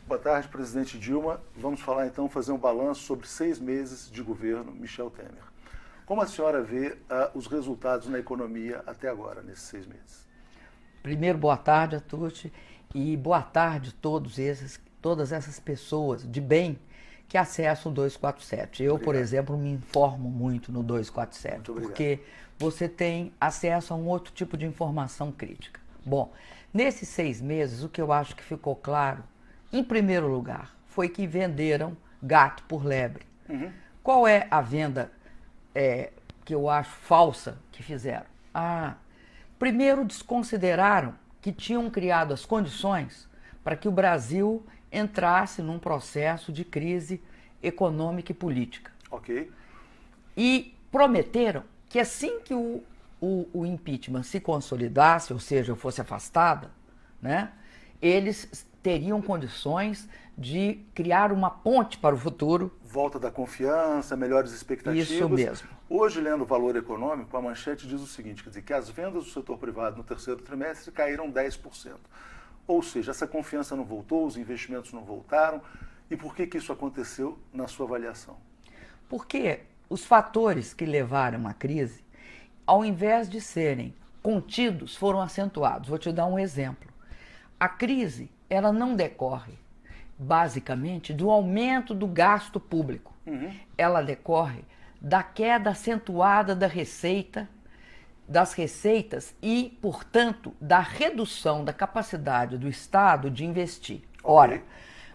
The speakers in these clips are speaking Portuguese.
Boa tarde, presidente Dilma. Vamos falar então, fazer um balanço sobre 6 meses de governo Michel Temer. Como a senhora vê os resultados na economia até agora, nesses 6 meses? Primeiro, boa tarde a todos e boa tarde a todas essas pessoas de bem que acessam o 247. Eu, por exemplo, me informo muito no 247, porque você tem acesso a um outro tipo de informação crítica. Bom, nesses 6 meses, o que eu acho que ficou claro, em primeiro lugar, foi que venderam gato por lebre. Qual é a venda que eu acho falsa que fizeram? Primeiro, desconsideraram que tinham criado as condições para que o Brasil entrasse num processo de crise econômica e política. Ok. E prometeram que assim que o impeachment se consolidasse, ou seja, fosse afastada, né, eles teriam condições de criar uma ponte para o futuro. Volta da confiança, melhores expectativas. Isso mesmo. Hoje, lendo o Valor Econômico, a manchete diz o seguinte, quer dizer, que as vendas do setor privado no terceiro trimestre caíram 10%. Ou seja, essa confiança não voltou, os investimentos não voltaram. E por que isso aconteceu na sua avaliação? Porque os fatores que levaram à crise, ao invés de serem contidos, foram acentuados. Vou te dar um exemplo. A crise, ela não decorre, basicamente, do aumento do gasto público. Ela decorre da queda acentuada das receitas e, portanto, da redução da capacidade do Estado de investir. Ora,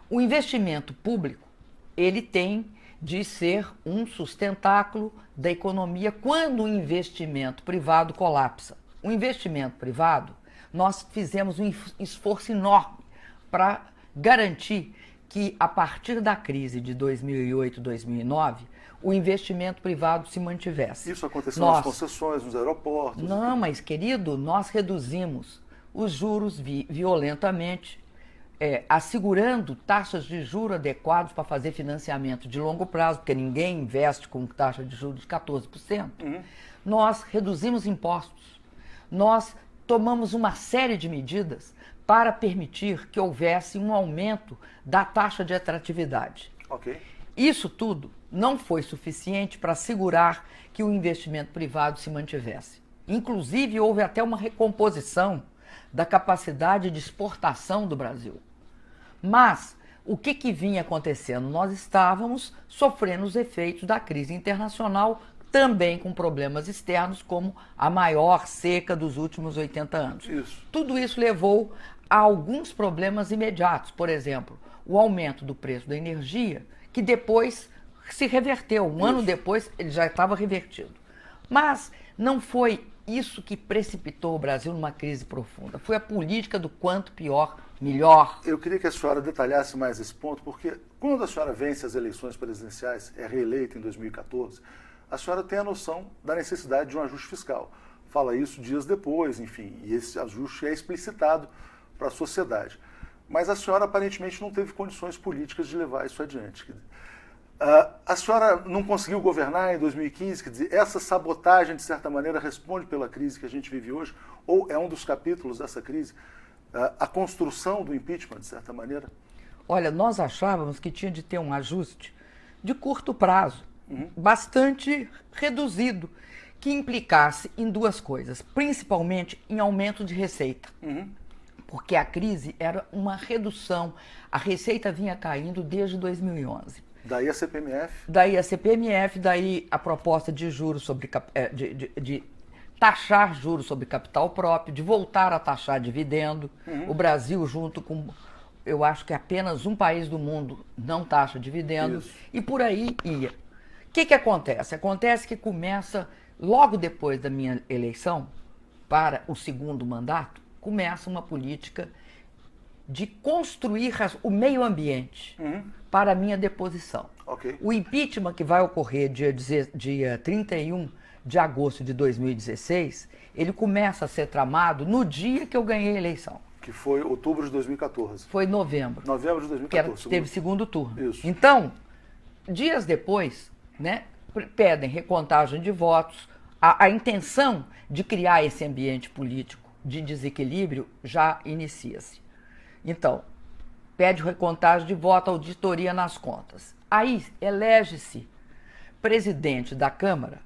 o investimento público, ele tem de ser um sustentáculo da economia quando o investimento privado colapsa. O investimento privado, nós fizemos um esforço enorme para garantir que, a partir da crise de 2008, 2009, o investimento privado se mantivesse. Isso aconteceu nas concessões, nos aeroportos? Não, mas, querido, nós reduzimos os juros violentamente, assegurando taxas de juros adequadas para fazer financiamento de longo prazo, porque ninguém investe com taxa de juros de 14%. Nós reduzimos impostos. Nós tomamos uma série de medidas para permitir que houvesse um aumento da taxa de atratividade. Isso tudo não foi suficiente para assegurar que o investimento privado se mantivesse. Inclusive, houve até uma recomposição da capacidade de exportação do Brasil. Mas o que vinha acontecendo? Nós estávamos sofrendo os efeitos da crise internacional, também com problemas externos, como a maior seca dos últimos 80 anos. Tudo isso levou a alguns problemas imediatos. Por exemplo, o aumento do preço da energia, que depois se reverteu. Um ano depois, ele já estava revertido. Mas não foi isso que precipitou o Brasil numa crise profunda. Foi a política do quanto pior, melhor. Eu queria que a senhora detalhasse mais esse ponto, porque quando a senhora vence as eleições presidenciais, é reeleita em 2014, a senhora tem a noção da necessidade de um ajuste fiscal. Fala isso dias depois, enfim, e esse ajuste é explicitado para a sociedade. Mas a senhora aparentemente não teve condições políticas de levar isso adiante. A senhora não conseguiu governar em 2015, quer dizer, essa sabotagem, de certa maneira, responde pela crise que a gente vive hoje, ou é um dos capítulos dessa crise, a construção do impeachment, de certa maneira? Olha, nós achávamos que tinha de ter um ajuste de curto prazo, bastante reduzido, que implicasse em duas coisas, principalmente em aumento de receita. Porque a crise era uma redução, a receita vinha caindo desde 2011. Daí a CPMF? Daí a CPMF, daí a proposta de juros sobre de taxar juros sobre capital próprio, de voltar a taxar dividendo. O Brasil, junto com, eu acho que apenas um país do mundo não taxa dividendos. E por aí ia. O que acontece? Acontece que começa, logo depois da minha eleição, para o segundo mandato, começa uma política de construir o meio ambiente para a minha deposição. O impeachment, que vai ocorrer dia 31 de agosto de 2016, ele começa a ser tramado no dia que eu ganhei a eleição. Que foi outubro de 2014. Foi novembro. Novembro de 2014. Que teve segundo turno. Isso. Então, dias depois, né, pedem recontagem de votos. A intenção de criar esse ambiente político de desequilíbrio já inicia-se. Então, pede recontagem de voto, auditoria nas contas. Aí elege-se presidente da Câmara,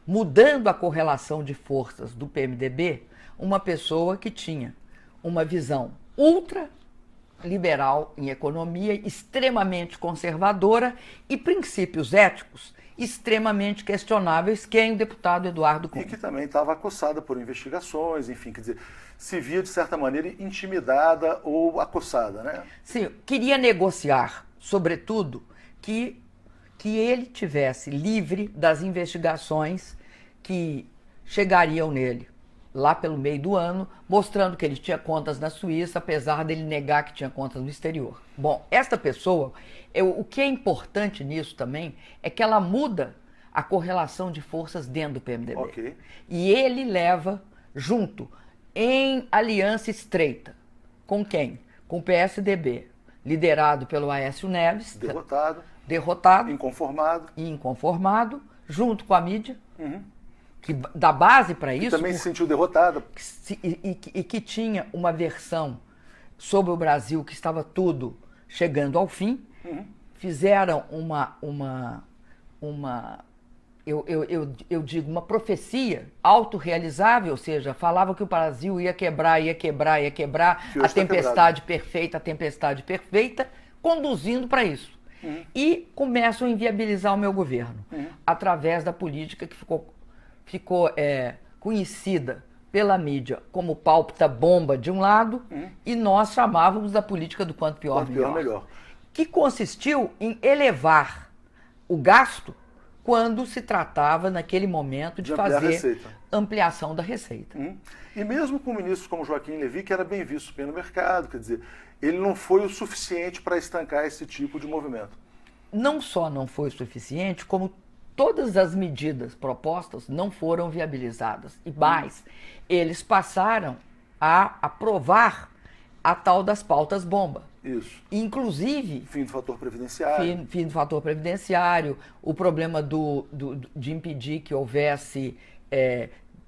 mudando a correlação de forças do PMDB, uma pessoa que tinha uma visão ultraliberal em economia, extremamente conservadora e princípios éticos extremamente questionáveis, que é o deputado Eduardo Cunha. E que também estava acossada por investigações, enfim, quer dizer, se via de certa maneira intimidada ou acossada, né? Sim, queria negociar, sobretudo, que ele tivesse livre das investigações que chegariam nele lá pelo meio do ano, mostrando que ele tinha contas na Suíça, apesar dele negar que tinha contas no exterior. Bom, esta pessoa, o que é importante nisso também é que ela muda a correlação de forças dentro do PMDB. Okay. E ele leva junto, em aliança estreita, com quem? Com o PSDB, liderado pelo Aécio Neves. Derrotado. Inconformado, junto com a mídia. Que dá base para isso. Que também se sentiu derrotada. E que tinha uma versão sobre o Brasil que estava tudo chegando ao fim. Fizeram eu digo, uma profecia autorrealizável, ou seja, falava que o Brasil ia quebrar, a tempestade perfeita, conduzindo para isso. E começam a inviabilizar o meu governo, através da política que ficou conhecida pela mídia como pálpita-bomba de um lado, e nós chamávamos da política do quanto pior, melhor. Que consistiu em elevar o gasto quando se tratava, naquele momento, de fazer ampliação da receita. E mesmo com ministros como Joaquim Levy, que era bem visto bem no mercado, quer dizer, ele não foi o suficiente para estancar esse tipo de movimento. Não só não foi o suficiente, como todas as medidas propostas não foram viabilizadas. E mais, eles passaram a aprovar a tal das pautas bomba. Isso. Inclusive... Fim do fator previdenciário. Fim do fator previdenciário, o problema de impedir que houvesse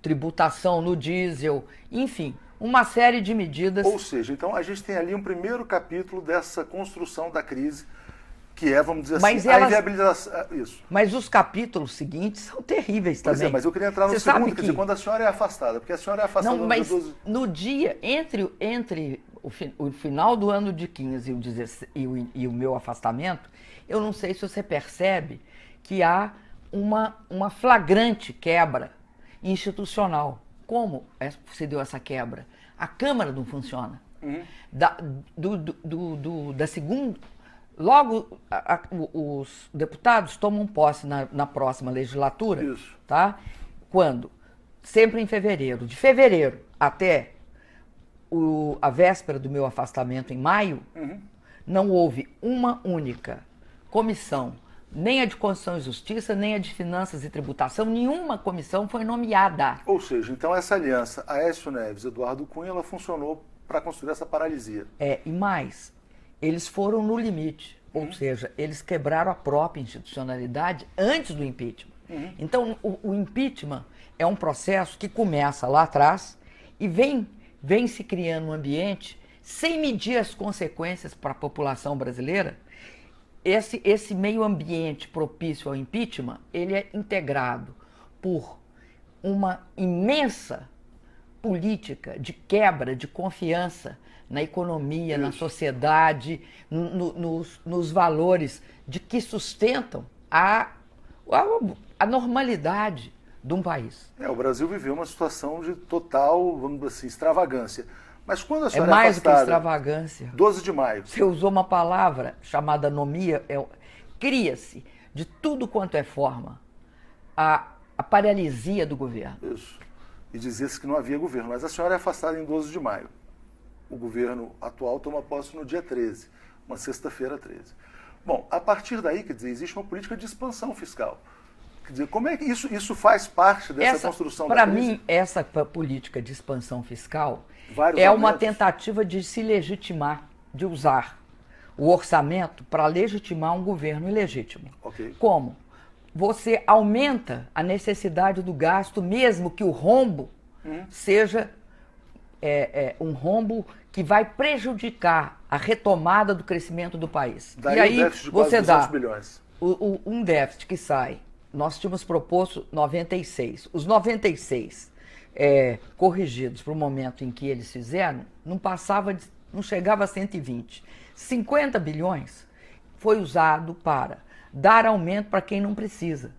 tributação no diesel, enfim, uma série de medidas... Ou seja, então a gente tem ali um primeiro capítulo dessa construção da crise, que é, vamos dizer assim, a inviabilização... Isso. Mas os capítulos seguintes são terríveis também. Pois é, mas eu queria entrar no segundo, quer dizer, quando a senhora é afastada, porque a senhora é afastada... Não, mas no dia, entre o final do ano de 15 e o meu afastamento, eu não sei se você percebe que há uma flagrante quebra institucional. Como se deu essa quebra? A Câmara não funciona. Da segunda... Logo, os deputados tomam posse na próxima legislatura. Isso. Tá? Quando? Sempre em fevereiro. De fevereiro até a véspera do meu afastamento, em maio, não houve uma única comissão, nem a de Constituição e Justiça, nem a de Finanças e Tributação, nenhuma comissão foi nomeada. Ou seja, então essa aliança Aécio Neves, Eduardo Cunha, ela funcionou para construir essa paralisia. E mais, eles foram no limite, ou seja, eles quebraram a própria institucionalidade antes do impeachment. Então, o impeachment é um processo que começa lá atrás e vem se criando um ambiente sem medir as consequências para a população brasileira. Esse meio ambiente propício ao impeachment, ele é integrado por uma imensa política de quebra de confiança na economia, na sociedade, nos valores de que sustentam a normalidade de um país. O Brasil viveu uma situação de total, vamos dizer assim, extravagância. Mas quando a senhora mais do que extravagância. 12 de maio. Você usou uma palavra chamada anomia, cria-se de tudo quanto é forma a paralisia do governo. Isso. E dizia-se que não havia governo. Mas a senhora é afastada em 12 de maio. O governo atual toma posse no dia 13, uma sexta-feira 13. Bom, a partir daí, quer dizer, existe uma política de expansão fiscal. Quer dizer, como é que isso faz parte dessa construção da crise? Para mim, essa política de expansão fiscal uma tentativa de se legitimar, de usar o orçamento para legitimar um governo ilegítimo. Okay. Como? Você aumenta a necessidade do gasto, mesmo que o rombo seja um rombo que vai prejudicar a retomada do crescimento do país. Daí e aí o déficit de quase você 200 dá bilhões. um déficit que sai. Nós tínhamos proposto 96. Os 96 corrigidos para o momento em que eles fizeram, não chegava a 120. 50 bilhões foi usado para dar aumento para quem não precisa.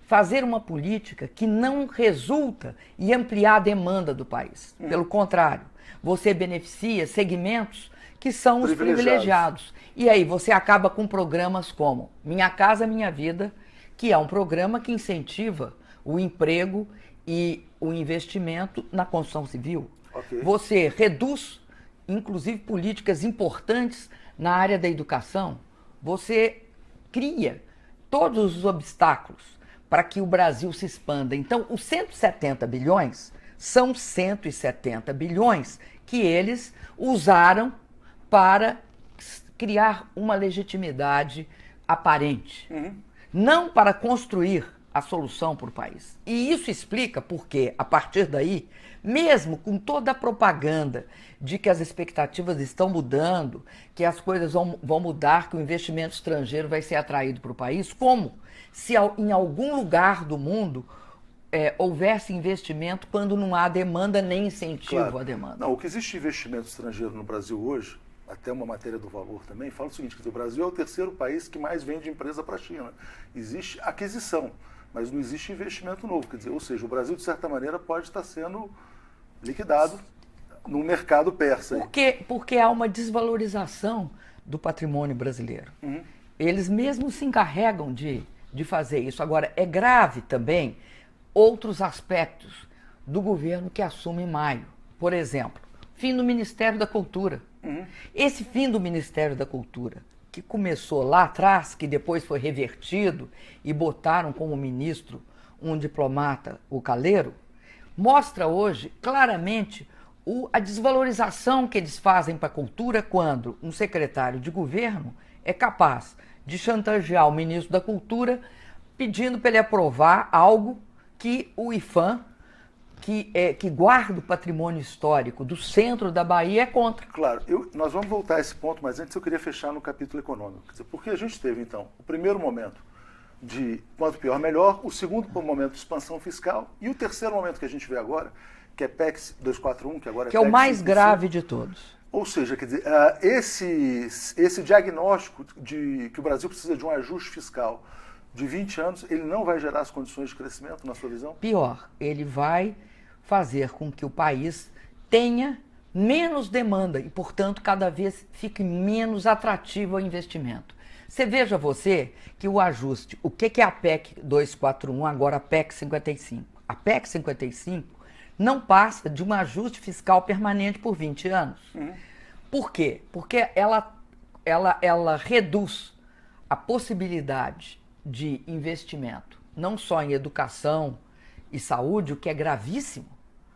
Fazer uma política que não resulta em ampliar a demanda do país. Pelo contrário, você beneficia segmentos que são os privilegiados. E aí você acaba com programas como Minha Casa Minha Vida, que é um programa que incentiva o emprego e o investimento na construção civil. Okay. Você reduz, inclusive, políticas importantes na área da educação. Você cria todos os obstáculos para que o Brasil se expanda. Então, os 170 bilhões são 170 bilhões que eles usaram para criar uma legitimidade aparente, não para construir a solução para o país. E isso explica porque, a partir daí, mesmo com toda a propaganda de que as expectativas estão mudando, que as coisas vão mudar, que o investimento estrangeiro vai ser atraído para o país, como se em algum lugar do mundo houvesse investimento quando não há demanda nem incentivo à demanda. Não, o que existe de investimento estrangeiro no Brasil hoje, até uma matéria do Valor também, fala o seguinte, que o Brasil é o terceiro país que mais vende empresa para a China. Existe aquisição, mas não existe investimento novo. Quer dizer, ou seja, o Brasil, de certa maneira, pode estar sendo liquidado no mercado persa. Porque há uma desvalorização do patrimônio brasileiro. Eles mesmos se encarregam de fazer isso. Agora, é grave também outros aspectos do governo que assume em maio. Por exemplo, fim do Ministério da Cultura. Esse fim do Ministério da Cultura, que começou lá atrás, que depois foi revertido e botaram como ministro um diplomata, o Calheiro, mostra hoje claramente a desvalorização que eles fazem para a cultura quando um secretário de governo é capaz de chantagear o ministro da Cultura pedindo para ele aprovar algo que o IPHAN, que guarda o patrimônio histórico do centro da Bahia, é contra. Claro, nós vamos voltar a esse ponto, mas antes eu queria fechar no capítulo econômico. Quer dizer, porque a gente teve, então, o primeiro momento de quanto pior, melhor, o segundo momento de expansão fiscal e o terceiro momento que a gente vê agora, que é PEC 241, que agora é que é o PEC mais 55. grave de todos. Ou seja, quer dizer, esse diagnóstico de que o Brasil precisa de um ajuste fiscal de 20 anos, ele não vai gerar as condições de crescimento, na sua visão? Pior, ele vai fazer com que o país tenha menos demanda e, portanto, cada vez fique menos atrativo ao investimento. Veja que o ajuste, o que é a PEC 241, agora a PEC 55? A PEC 55 não passa de um ajuste fiscal permanente por 20 anos. Por quê? Porque ela reduz a possibilidade de investimento, não só em educação e saúde, o que é gravíssimo,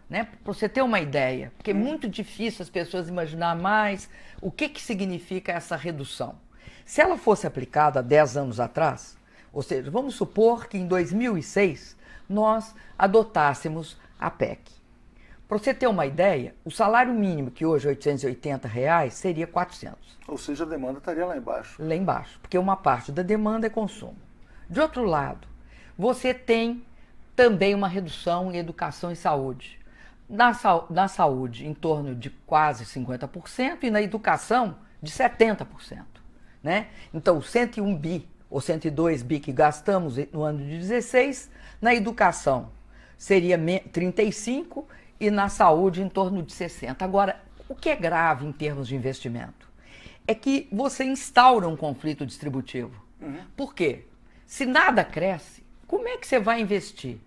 né? Para você ter uma ideia, porque é muito difícil as pessoas imaginar mais o que significa essa redução. Se ela fosse aplicada há 10 anos atrás, ou seja, vamos supor que em 2006 nós adotássemos a PEC. Para você ter uma ideia, o salário mínimo, que hoje é R$ 880, seria 400. Ou seja, a demanda estaria lá embaixo. Lá embaixo, porque uma parte da demanda é consumo. De outro lado, você tem também uma redução em educação e saúde. Na saúde, em torno de quase 50% e na educação, de 70%. Né? Então, 101 bi ou 102 bi que gastamos no ano de 16, na educação seria 35 e na saúde em torno de 60. Agora, o que é grave em termos de investimento é que você instaura um conflito distributivo. Por quê? Se nada cresce, como é que você vai investir?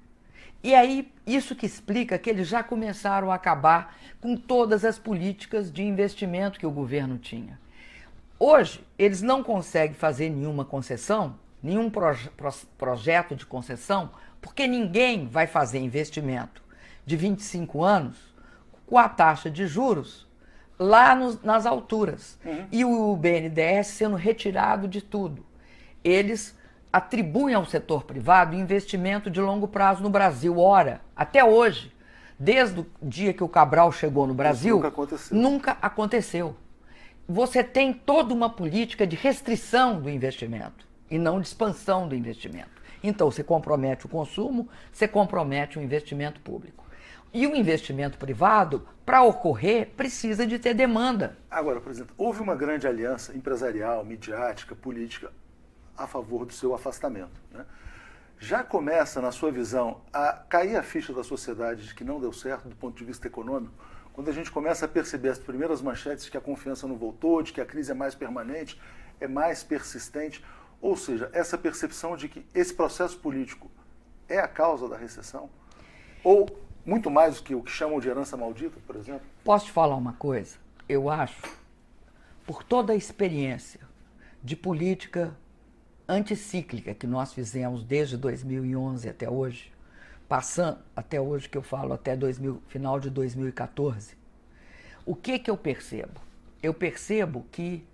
E aí, isso que explica que eles já começaram a acabar com todas as políticas de investimento que o governo tinha. Hoje, eles não conseguem fazer nenhuma concessão, nenhum projeto de concessão, porque ninguém vai fazer investimento de 25 anos com a taxa de juros lá nas alturas. E o BNDES sendo retirado de tudo. Eles atribuem ao setor privado investimento de longo prazo no Brasil. Ora, até hoje, desde o dia que o Cabral chegou no Brasil, nunca aconteceu. Você tem toda uma política de restrição do investimento e não de expansão do investimento. Então, você compromete o consumo, você compromete o investimento público. E o investimento privado, para ocorrer, precisa de ter demanda. Agora, presidente, houve uma grande aliança empresarial, midiática, política a favor do seu afastamento, né? Já começa, na sua visão, a cair a ficha da sociedade de que não deu certo do ponto de vista econômico, quando a gente começa a perceber as primeiras manchetes de que a confiança não voltou, de que a crise é mais permanente, é mais persistente, ou seja, essa percepção de que esse processo político é a causa da recessão? Ou muito mais do que o que chamam de herança maldita, por exemplo? Posso te falar uma coisa? Eu acho, por toda a experiência de política anticíclica que nós fizemos desde 2011 até hoje, passando até hoje que eu falo, até final de 2014, o que eu percebo? Eu percebo que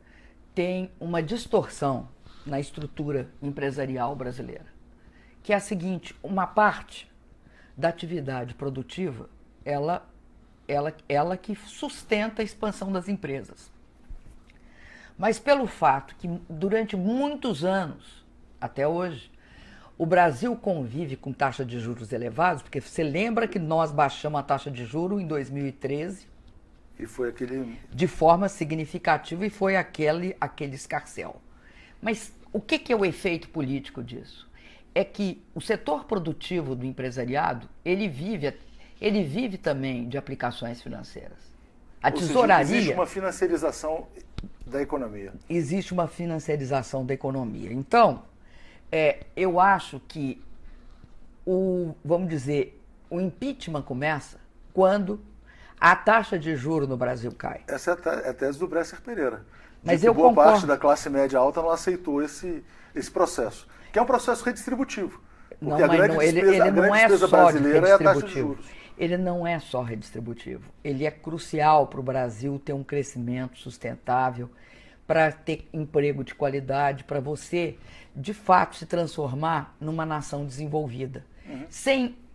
tem uma distorção na estrutura empresarial brasileira, que é a seguinte: uma parte da atividade produtiva, ela que sustenta a expansão das empresas. Mas pelo fato que durante muitos anos, até hoje, o Brasil convive com taxa de juros elevados, porque você lembra que nós baixamos a taxa de juros em 2013, e foi aquele... de forma significativa, e foi aquele escarcéu. Mas o que é o efeito político disso? É que o setor produtivo do empresariado, ele vive também de aplicações financeiras. A tesouraria... Existe uma financiarização da economia. Existe uma financiarização da economia. Então, eu acho que vamos dizer, o impeachment começa quando a taxa de juros no Brasil cai. Essa é a tese do Bresser Pereira. Mas eu boa concordo. Parte da classe média alta não aceitou esse processo, que é um processo redistributivo. Não, a grande despesa brasileira é a taxa de juros. Ele não é só redistributivo. Ele é crucial para o Brasil ter um crescimento sustentável, para ter emprego de qualidade, para você, de fato, se transformar numa nação desenvolvida. Uhum.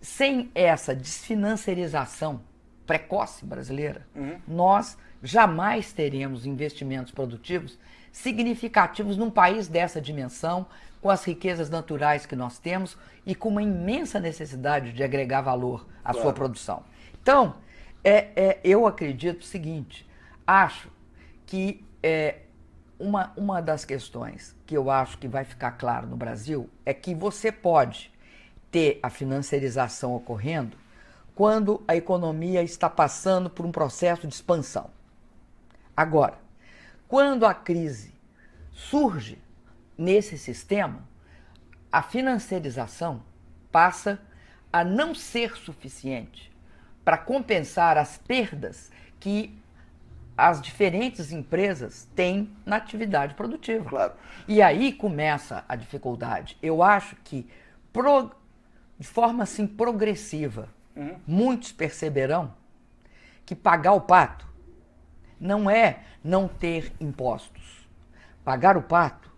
Sem essa desfinanciarização precoce brasileira, nós jamais teremos investimentos produtivos significativos num país dessa dimensão, com as riquezas naturais que nós temos e com uma imensa necessidade de agregar valor à sua produção. Então, eu acredito o seguinte: acho que uma das questões que eu acho que vai ficar claro no Brasil é que você pode ter a financiarização ocorrendo quando a economia está passando por um processo de expansão. Agora, quando a crise surge nesse sistema, a financiarização passa a não ser suficiente para compensar as perdas que as diferentes empresas têm na atividade produtiva. Claro. E aí começa a dificuldade. Eu acho que, de forma assim progressiva, muitos perceberão que pagar o pato não é não ter impostos. Pagar o pato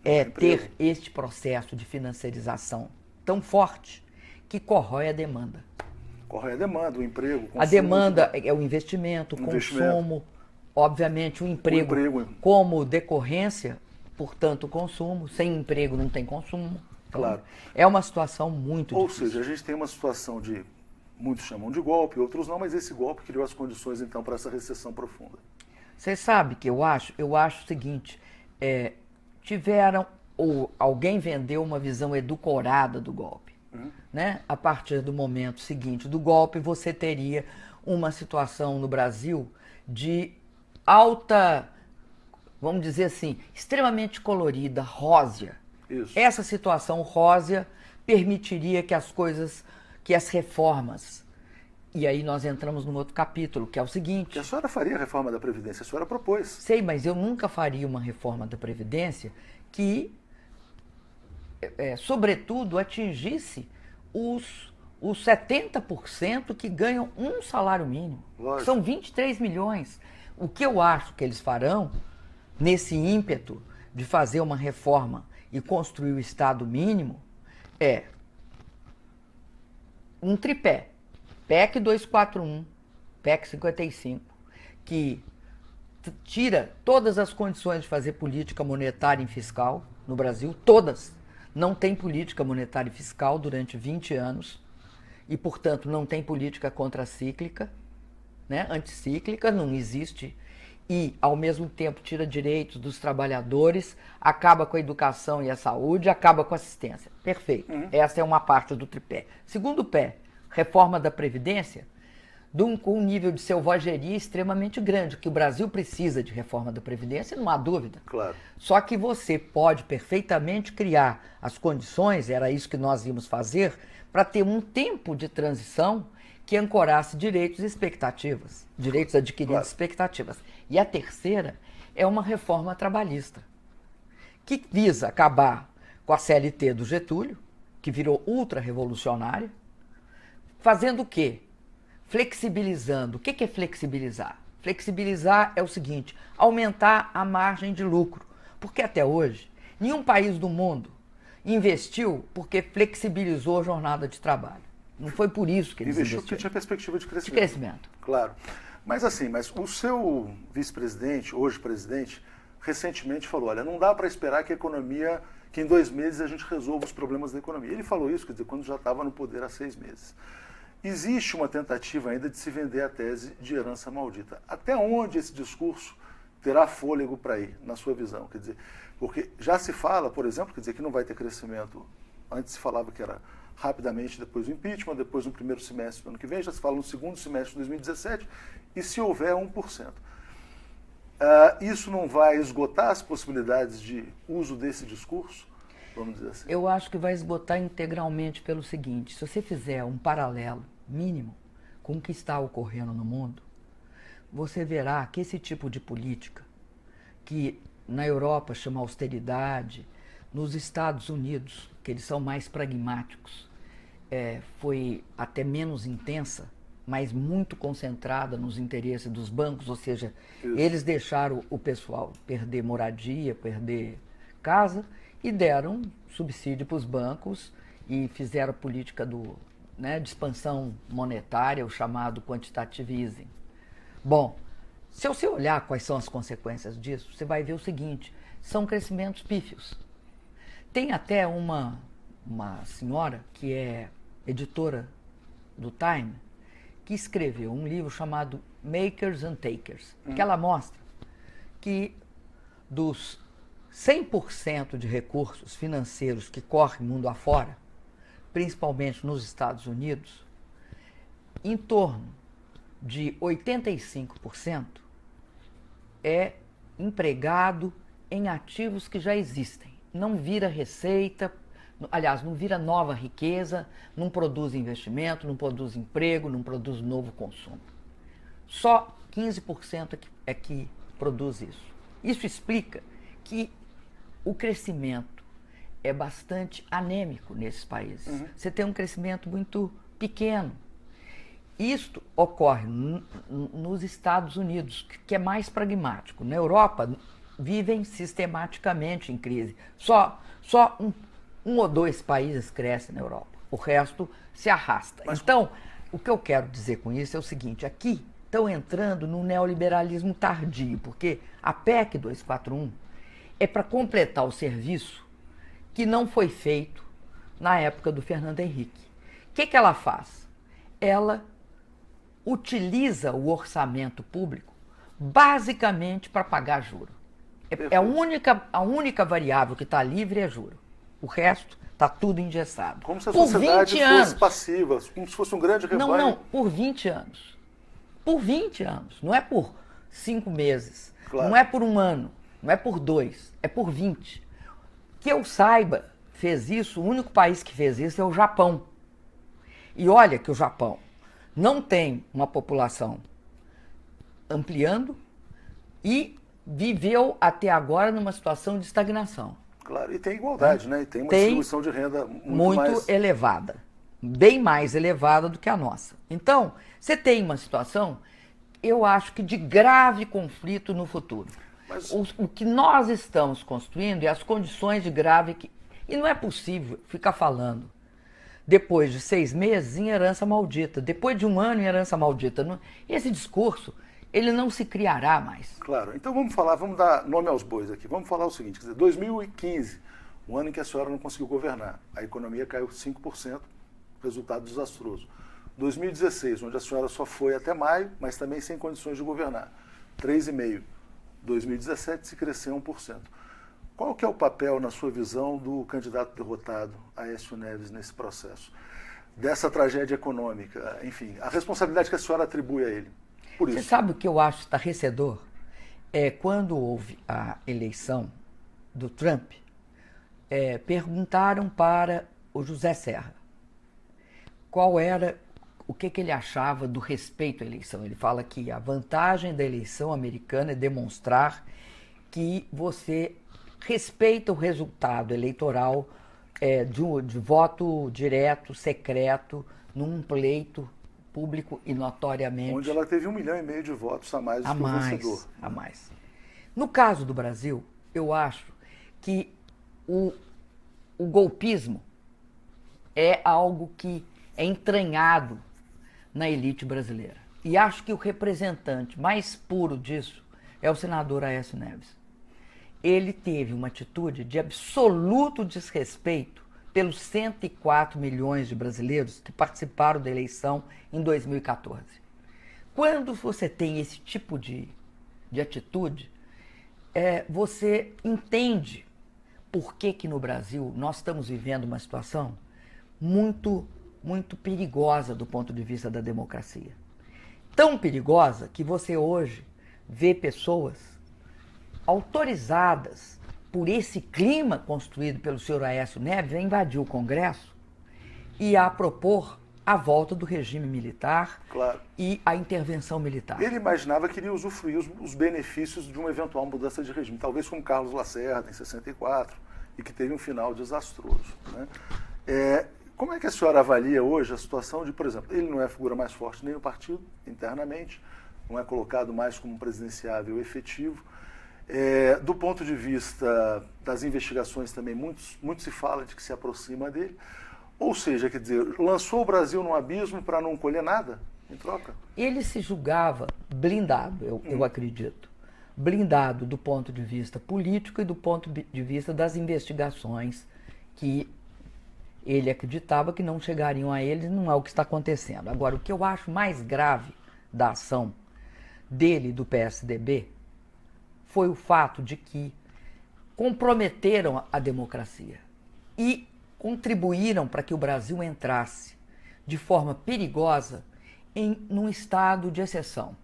é ter este processo de financiarização tão forte que corrói a demanda. Corrói a demanda, o emprego, o consumo. A demanda é o investimento, o consumo, obviamente o emprego como decorrência, portanto o consumo. Sem emprego não tem consumo. Então, claro. É uma situação muito difícil. Ou seja, a gente tem uma situação de, muitos chamam de golpe, outros não, mas esse golpe criou as condições então para essa recessão profunda. Você sabe que eu acho o seguinte, ou alguém vendeu uma visão edulcorada do golpe. Né? A partir do momento seguinte do golpe, você teria uma situação no Brasil de alta, vamos dizer assim, extremamente colorida, rósea. Isso. Essa situação rósea permitiria que as reformas, e aí nós entramos num outro capítulo, que é o seguinte... Que a senhora faria a reforma da Previdência, a senhora propôs. Sei, mas eu nunca faria uma reforma da Previdência que, sobretudo, atingisse os 70% que ganham um salário mínimo. Lógico. São 23 milhões. O que eu acho que eles farão, nesse ímpeto de fazer uma reforma e construir o Estado mínimo, é um tripé. PEC 241, PEC 55, que tira todas as condições de fazer política monetária e fiscal no Brasil, todas. Não tem política monetária e fiscal durante 20 anos e, portanto, não tem política contracíclica, né? Anticíclica, não existe. E, ao mesmo tempo, tira direitos dos trabalhadores, acaba com a educação e a saúde, acaba com a assistência. Perfeito. Essa é uma parte do tripé. Segundo pé, reforma da Previdência, com um nível de selvageria extremamente grande, que o Brasil precisa de reforma da Previdência, não há dúvida. Claro. Só que você pode perfeitamente criar as condições, era isso que nós íamos fazer, para ter um tempo de transição que ancorasse direitos e expectativas, direitos adquiridos e expectativas. E a terceira é uma reforma trabalhista, que visa acabar com a CLT do Getúlio, que virou ultra-revolucionária, fazendo o quê? Flexibilizando. O que é flexibilizar? Flexibilizar é o seguinte, aumentar a margem de lucro. Porque até hoje, nenhum país do mundo investiu porque flexibilizou a jornada de trabalho. Não foi por isso que eles investiram. Investiu porque tinha perspectiva de crescimento. De crescimento. Claro. Mas assim, o seu vice-presidente, hoje presidente, recentemente falou, olha, não dá para esperar que a economia, que em 2 meses a gente resolva os problemas da economia. Ele falou isso, quer dizer, quando já estava no poder há 6 meses. Existe uma tentativa ainda de se vender a tese de herança maldita. Até onde esse discurso terá fôlego para ir, na sua visão? Quer dizer, porque já se fala, por exemplo, quer dizer, que não vai ter crescimento. Antes se falava que era rapidamente depois do impeachment, depois no primeiro semestre do ano que vem, já se fala no segundo semestre de 2017, e se houver 1%. Isso não vai esgotar as possibilidades de uso desse discurso? Vamos dizer assim. Eu acho que vai esgotar integralmente pelo seguinte, se você fizer um paralelo mínimo com o que está ocorrendo no mundo, você verá que esse tipo de política, que na Europa chama austeridade, nos Estados Unidos, que eles são mais pragmáticos, foi até menos intensa, mas muito concentrada nos interesses dos bancos, ou seja, eles deixaram o pessoal perder moradia, perder casa, e deram subsídio para os bancos e fizeram a política de expansão monetária, o chamado quantitative easing. Bom, se você olhar quais são as consequências disso, você vai ver o seguinte, são crescimentos pífios. Tem até uma senhora que é editora do Time, que escreveu um livro chamado Makers and Takers, que ela mostra que dos 100% de recursos financeiros que correm mundo afora, principalmente nos Estados Unidos, em torno de 85% é empregado em ativos que já existem. Não vira receita, aliás, não vira nova riqueza, não produz investimento, não produz emprego, não produz novo consumo. Só 15% é que produz isso. Isso explica que o crescimento é bastante anêmico nesses países. Você tem um crescimento muito pequeno. Isto ocorre nos Estados Unidos, que é mais pragmático. Na Europa, vivem sistematicamente em crise. Só um ou 2 países crescem na Europa. O resto se arrasta. Então, o que eu quero dizer com isso é o seguinte, aqui estão entrando no neoliberalismo tardio, porque a PEC 241 é para completar o serviço que não foi feito na época do Fernando Henrique. O que ela faz? Ela utiliza o orçamento público basicamente para pagar juro. A única variável que está livre é juro. O resto está tudo engessado. Como se a sociedade fosse passiva, como se fosse um grande rebanho. Não, por 20 anos. Por 20 anos. Não é por 5 meses. Claro. Não é por 1 ano. Não é por 2. É por 20. Que eu saiba, fez isso, o único país que fez isso é o Japão. E olha que o Japão não tem uma população ampliando e viveu até agora numa situação de estagnação. Claro, e tem igualdade, né? E tem uma distribuição de renda muito mais elevada, bem mais elevada do que a nossa. Então, você tem uma situação, eu acho que de grave conflito no futuro. Mas o que nós estamos construindo é as condições de grave... E não é possível ficar falando depois de 6 meses, em herança maldita, depois de 1 ano, em herança maldita. Esse discurso, ele não se criará mais. Claro. Então vamos falar, vamos dar nome aos bois aqui. Vamos falar o seguinte, quer dizer, 2015, um ano em que a senhora não conseguiu governar. A economia caiu 5%, resultado desastroso. 2016, onde a senhora só foi até maio, mas também sem condições de governar. 3,5%. 2017 se cresceu 1%. Qual que é o papel, na sua visão, do candidato derrotado, Aécio Neves, nesse processo? Dessa tragédia econômica, enfim, a responsabilidade que a senhora atribui a ele. Por isso. Você sabe o que eu acho estarrecedor? Quando houve a eleição do Trump, perguntaram para o José Serra o que ele achava do respeito à eleição. Ele fala que a vantagem da eleição americana é demonstrar que você respeita o resultado eleitoral de voto direto, secreto, num pleito público e notoriamente. Onde ela teve 1,5 milhão de votos a mais do que o vencedor. A mais. No caso do Brasil, eu acho que o golpismo é algo que é entranhado na elite brasileira. E acho que o representante mais puro disso é o senador Aécio Neves. Ele teve uma atitude de absoluto desrespeito pelos 104 milhões de brasileiros que participaram da eleição em 2014. Quando você tem esse tipo de atitude, você entende por que no Brasil nós estamos vivendo uma situação muito, muito perigosa do ponto de vista da democracia. Tão perigosa que você hoje vê pessoas autorizadas por esse clima construído pelo senhor Aécio Neves a invadir o Congresso e a propor a volta do regime militar, claro, e a intervenção militar. Ele imaginava que iria usufruir os benefícios de uma eventual mudança de regime, talvez como Carlos Lacerda, em 64, e que teve um final desastroso, né? Como é que a senhora avalia hoje a situação de, por exemplo, ele não é a figura mais forte nem no partido, internamente, não é colocado mais como um presidenciável efetivo. Do ponto de vista das investigações também, muito se fala de que se aproxima dele. Ou seja, quer dizer, lançou o Brasil num abismo para não colher nada em troca? Ele se julgava blindado, eu acredito. Blindado do ponto de vista político e do ponto de vista das investigações que ele acreditava que não chegariam a ele, não é o que está acontecendo. Agora, o que eu acho mais grave da ação dele e do PSDB foi o fato de que comprometeram a democracia e contribuíram para que o Brasil entrasse de forma perigosa num estado de exceção,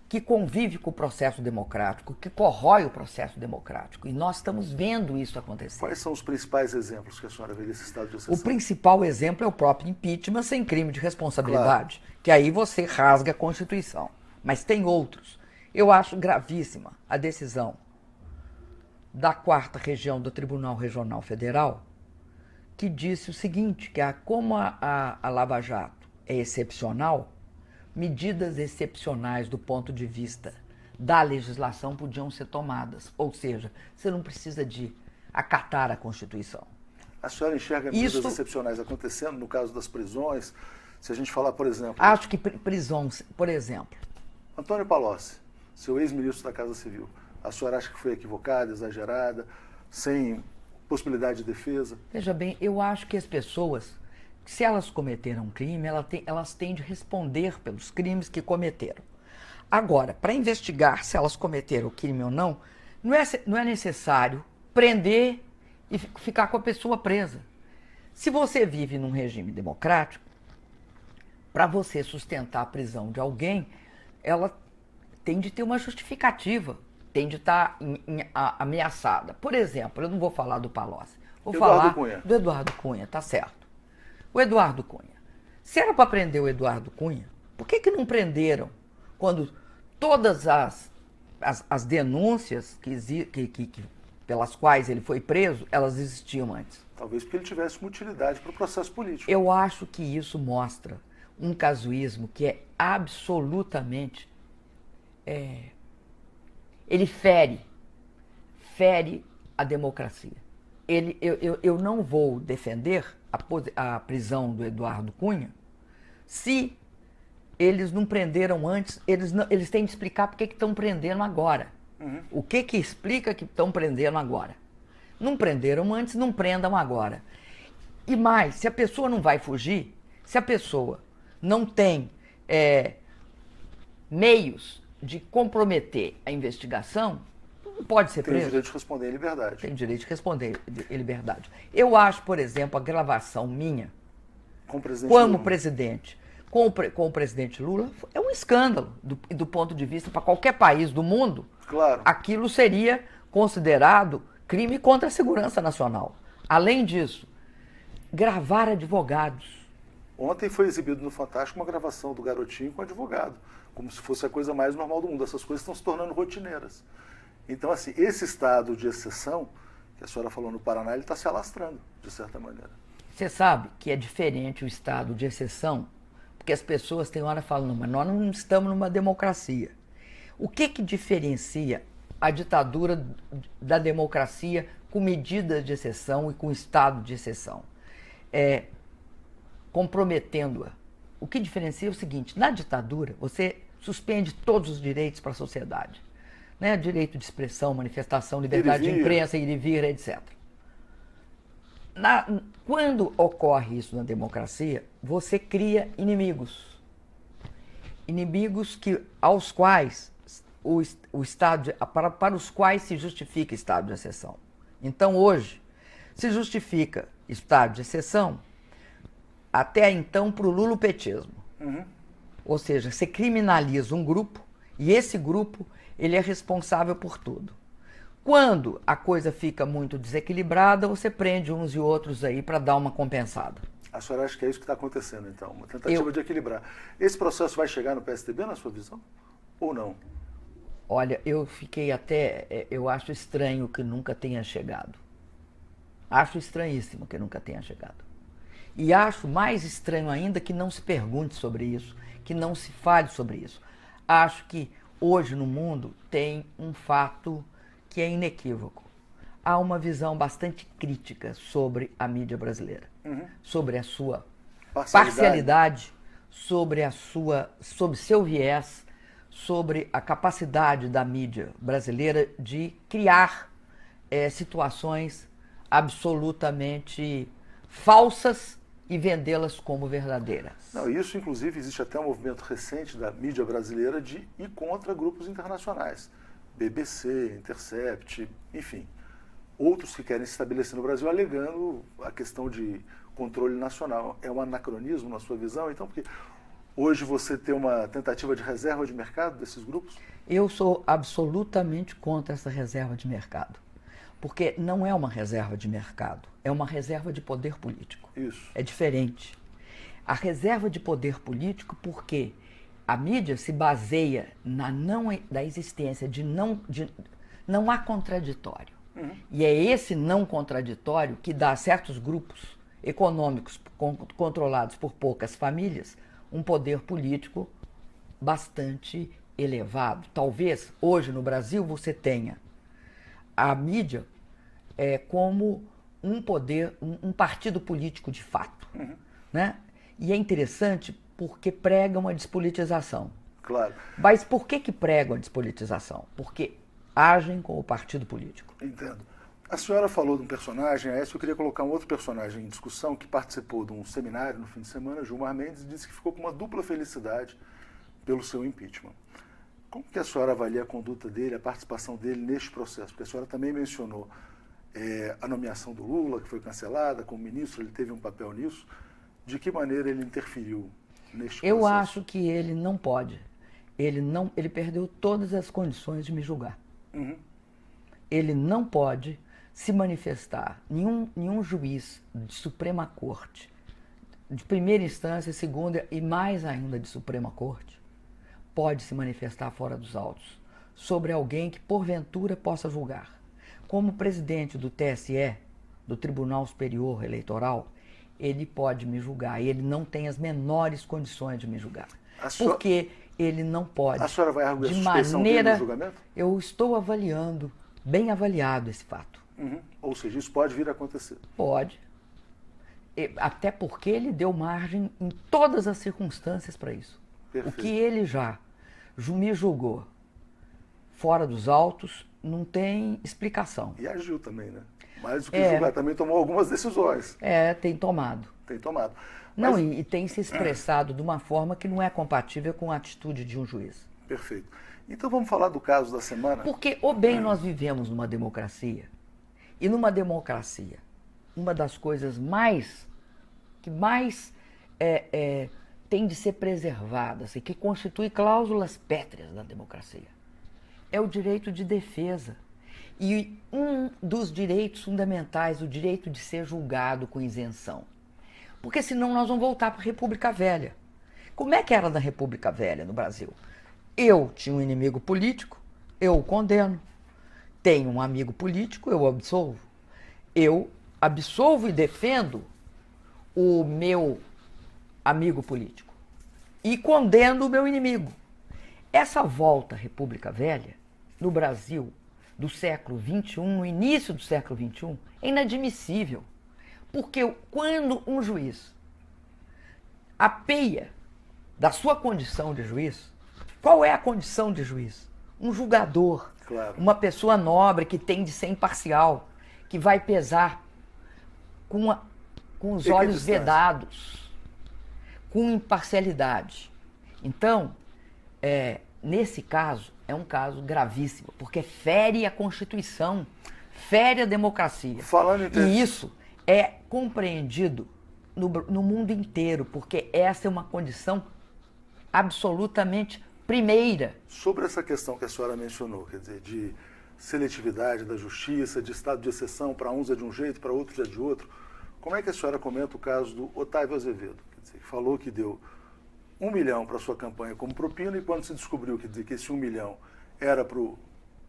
que convive com o processo democrático, que corrói o processo democrático. E nós estamos vendo isso acontecer. Quais são os principais exemplos que a senhora vê desse estado de exceção? O principal exemplo é o próprio impeachment sem crime de responsabilidade, claro, que aí você rasga a Constituição. Mas tem outros. Eu acho gravíssima a decisão da 4ª Região do Tribunal Regional Federal, que disse o seguinte, que como a Lava Jato é excepcional, medidas excepcionais do ponto de vista da legislação podiam ser tomadas. Ou seja, você não precisa de acatar a Constituição. A senhora enxerga medidas excepcionais acontecendo no caso das prisões? Se a gente falar, por exemplo... Acho que prisões, por exemplo... Antônio Palocci, seu ex-ministro da Casa Civil, a senhora acha que foi equivocada, exagerada, sem possibilidade de defesa? Veja bem, eu acho que as pessoas, se elas cometeram um crime, elas têm de responder pelos crimes que cometeram. Agora, para investigar se elas cometeram o crime ou não, não é necessário prender e ficar com a pessoa presa. Se você vive num regime democrático, para você sustentar a prisão de alguém, ela tem de ter uma justificativa, tem de estar ameaçada. Por exemplo, eu não vou falar do Palocci, vou falar do Eduardo Cunha, tá certo. O Eduardo Cunha. Se era para prender o Eduardo Cunha, por que não prenderam quando todas as denúncias pelas quais ele foi preso, elas existiam antes? Talvez porque ele tivesse uma utilidade para o processo político. Eu acho que isso mostra um casuísmo que é absolutamente... ele fere a democracia. eu não vou defender a prisão do Eduardo Cunha se eles não prenderam antes, eles têm que explicar por que estão prendendo agora. O que explica que estão prendendo agora? Não prenderam antes, não prendam agora. E mais, se a pessoa não vai fugir, se a pessoa não tem meios de comprometer a investigação, não pode ser preso. Tem o direito de responder em liberdade. Tem o direito de responder em liberdade. Eu acho, por exemplo, a gravação minha, como presidente, com o presidente Lula, é um escândalo do ponto de vista, para qualquer país do mundo, claro. Aquilo seria considerado crime contra a segurança nacional. Além disso, gravar advogados. Ontem foi exibido no Fantástico uma gravação do garotinho com advogado, como se fosse a coisa mais normal do mundo. Essas coisas estão se tornando rotineiras. Então, assim, esse estado de exceção, que a senhora falou no Paraná, ele está se alastrando, de certa maneira. Você sabe que é diferente o estado de exceção, porque as pessoas tem hora falam, não, mas nós não estamos numa democracia. O que diferencia a ditadura da democracia com medidas de exceção e com estado de exceção? Comprometendo-a. O que diferencia é o seguinte, na ditadura você suspende todos os direitos para a sociedade. Né? Direito de expressão, manifestação, liberdade de imprensa, ir e vir, etc. Quando ocorre isso na democracia, você cria inimigos. Inimigos aos quais para os quais se justifica estado de exceção. Então, hoje, se justifica estado de exceção até então para o lulopetismo. Ou seja, você criminaliza um grupo e esse grupo ele é responsável por tudo. Quando a coisa fica muito desequilibrada, você prende uns e outros aí para dar uma compensada. A senhora acha que é isso que está acontecendo, então? Uma tentativa de equilibrar. Esse processo vai chegar no PSDB, na sua visão? Ou não? Olha, eu acho estranho que nunca tenha chegado. Acho estranhíssimo que nunca tenha chegado. E acho mais estranho ainda que não se pergunte sobre isso, que não se fale sobre isso. Acho que hoje no mundo tem um fato que é inequívoco. Há uma visão bastante crítica sobre a mídia brasileira, sobre a sua parcialidade, sobre seu viés, sobre a capacidade da mídia brasileira de criar situações absolutamente falsas e vendê-las como verdadeiras. Não, isso, inclusive, existe até um movimento recente da mídia brasileira de ir contra grupos internacionais. BBC, Intercept, enfim. Outros que querem se estabelecer no Brasil alegando a questão de controle nacional. É um anacronismo na sua visão? Então, porque hoje você tem uma tentativa de reserva de mercado desses grupos? Eu sou absolutamente contra essa reserva de mercado. Porque não é uma reserva de mercado, é uma reserva de poder político. Isso. É diferente. A reserva de poder político, porque a mídia se baseia na existência de não há contraditório. E é esse não contraditório que dá a certos grupos econômicos controlados por poucas famílias um poder político bastante elevado. Talvez hoje no Brasil você tenha a mídia como um poder, um partido político de fato. Né? E é interessante porque pregam a despolitização. Claro. Mas por que pregam a despolitização? Porque agem com o partido político. Entendo. A senhora falou de um personagem, eu queria colocar um outro personagem em discussão que participou de um seminário no fim de semana, Gilmar Mendes, e disse que ficou com uma dupla felicidade pelo seu impeachment. Como que a senhora avalia a conduta dele, a participação dele neste processo? Porque a senhora também mencionou a nomeação do Lula, que foi cancelada, como ministro, ele teve um papel nisso. De que maneira ele interferiu neste processo? Eu acho que ele não pode. Ele perdeu todas as condições de me julgar. Ele não pode se manifestar. Nenhum juiz de Suprema Corte, de primeira instância, segunda e mais ainda de Suprema Corte, pode se manifestar fora dos autos sobre alguém que porventura possa julgar. Como presidente do TSE, do Tribunal Superior Eleitoral, ele pode me julgar e ele não tem as menores condições de me julgar. Porque ele não pode. A senhora vai arguir a suspeição dele no julgamento? Eu estou avaliando, bem avaliado esse fato. Ou seja, isso pode vir a acontecer. Pode. Até porque ele deu margem em todas as circunstâncias para isso. Perfeito. O que ele já me julgou fora dos autos não tem explicação. E agiu também, né? Mais do que julgar, também tomou algumas decisões. Tem tomado. Tem tomado. Não, e tem se expressado de uma forma que não é compatível com a atitude de um juiz. Perfeito. Então vamos falar do caso da semana? Porque, nós vivemos numa democracia, e numa democracia, uma das coisas que mais tem de ser preservadas e que constitui cláusulas pétreas da democracia é o direito de defesa. E um dos direitos fundamentais, o direito de ser julgado com isenção. Porque senão nós vamos voltar para a República Velha. Como é que era na República Velha, no Brasil? Eu tinha um inimigo político, eu o condeno. Tenho um amigo político, eu o absolvo. Eu absolvo e defendo o meu amigo político. E condeno o meu inimigo. Essa volta à República Velha, no Brasil, do século XXI, no início do século XXI, é inadmissível. Porque quando um juiz apeia da sua condição de juiz, qual é a condição de juiz? Um julgador, claro. Uma pessoa nobre que tem de ser imparcial, que vai pesar com os olhos vedados, com imparcialidade. Então, nesse caso, é um caso gravíssimo, porque fere a Constituição, fere a democracia. E isso é compreendido no mundo inteiro, porque essa é uma condição absolutamente primeira. Sobre essa questão que a senhora mencionou, quer dizer, de seletividade da justiça, de estado de exceção, para uns é de um jeito, para outros é de outro, como é que a senhora comenta o caso do Otávio Azevedo? Quer dizer, que falou que deu 1 milhão para a sua campanha como propina, e quando se descobriu que esse 1 milhão era para o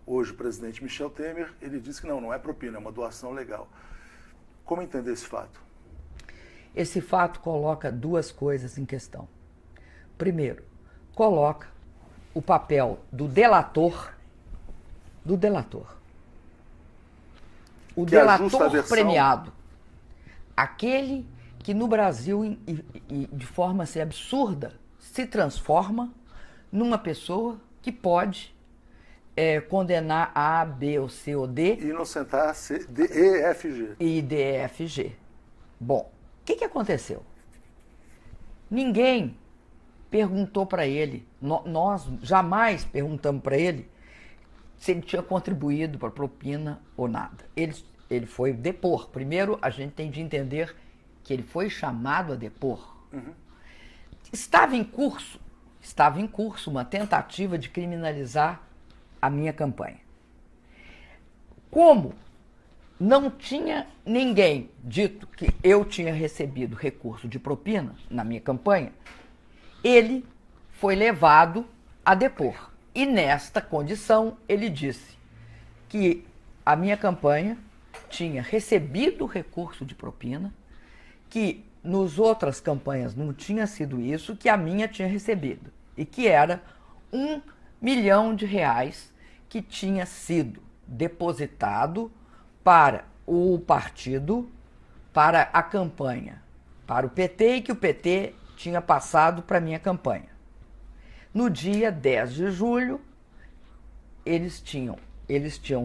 hoje presidente Michel Temer, ele disse que não é propina, é uma doação legal. Como entender esse fato? Esse fato coloca duas coisas em questão. Primeiro, coloca o papel do delator. O delator premiado. Aquele que no Brasil, de forma assim, absurda, se transforma numa pessoa que pode condenar A, B ou C ou D. E inocentar C, D, E, F, G. E D, E, F, G. Bom, o que aconteceu? Ninguém perguntou para ele, nós jamais perguntamos para ele se ele tinha contribuído para propina ou nada. Ele foi depor. Primeiro, a gente tem de entender que ele foi chamado a depor. Estava em curso uma tentativa de criminalizar a minha campanha. Como não tinha ninguém dito que eu tinha recebido recurso de propina na minha campanha, ele foi levado a depor. E nesta condição, ele disse que a minha campanha tinha recebido recurso de propina, que nas outras campanhas não tinha sido isso, que a minha tinha recebido. E que era R$1 milhão que tinha sido depositado para o partido, para a campanha, para o PT, e que o PT tinha passado para a minha campanha. No dia 10 de julho, eles tinham